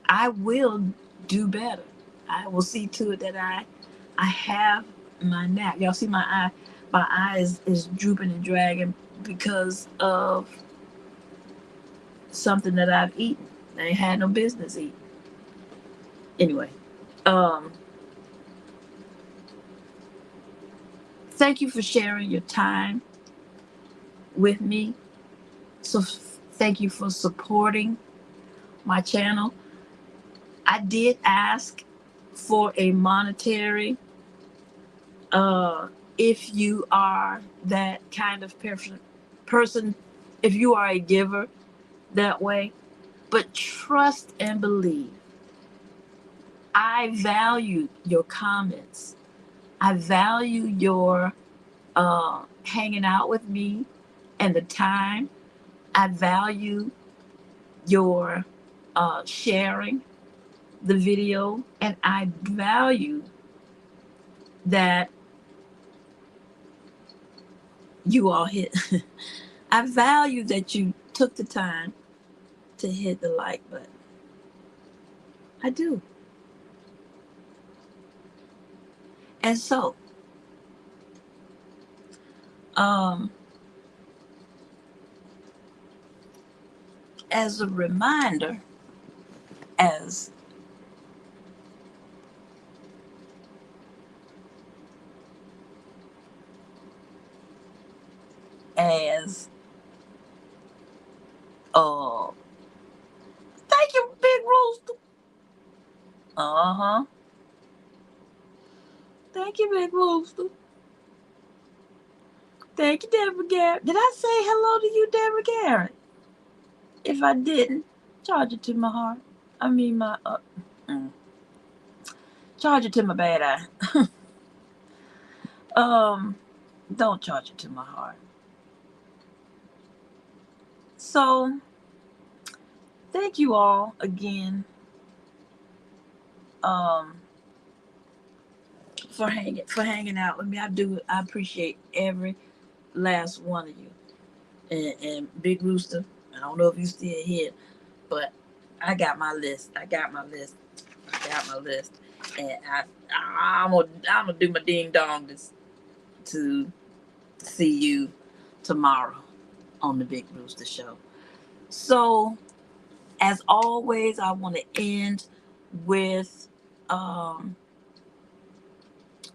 I will do better. I will see to it that I have my nap. Y'all see my eye is drooping and dragging because of something that I've eaten. I ain't had no business eating. Anyway, um, thank you for sharing your time with me. So thank you for supporting my channel. I did ask for a monetary if you are that kind of person, if you are a giver that way, but trust and believe. I value your comments. I value your hanging out with me and the time. I value your sharing the video, and I value that you all hit. I value that you took the time to hit the like button. I do. And so, um, as a reminder, as as uh thank you, Big Rooster. Uh-huh. Thank you, Big Rooster. Thank you, Deborah Garrett. Did I say hello to you, Deborah Garrett? If I didn't, charge it to my heart. I mean my mm, charge it to my bad eye. Don't charge it to my heart. So thank you all again um for hanging out with me. I appreciate every last one of you. And Big Rooster, I don't know if you still here, but I got my list. I got my list. I got my list. And I'm gonna do my ding dong to see you tomorrow on the Big Rooster Show. So, as always, I want to end with um,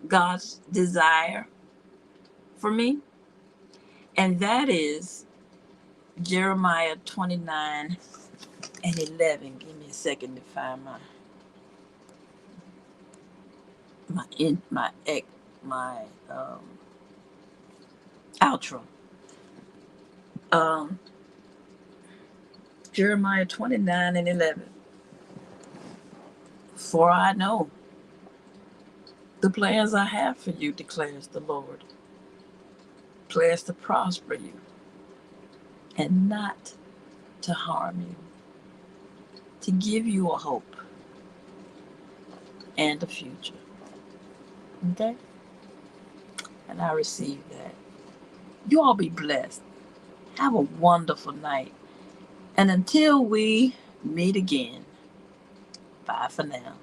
God's desire for me, and that is Jeremiah 29:11. Give me a second to find my outro. Um, Jeremiah 29:11. For I know the plans I have for you, declares the Lord. Plans to prosper you and not to harm you, to give you a hope and a future. Okay? And I receive that. You all be blessed. Have a wonderful night. And until we meet again, bye for now.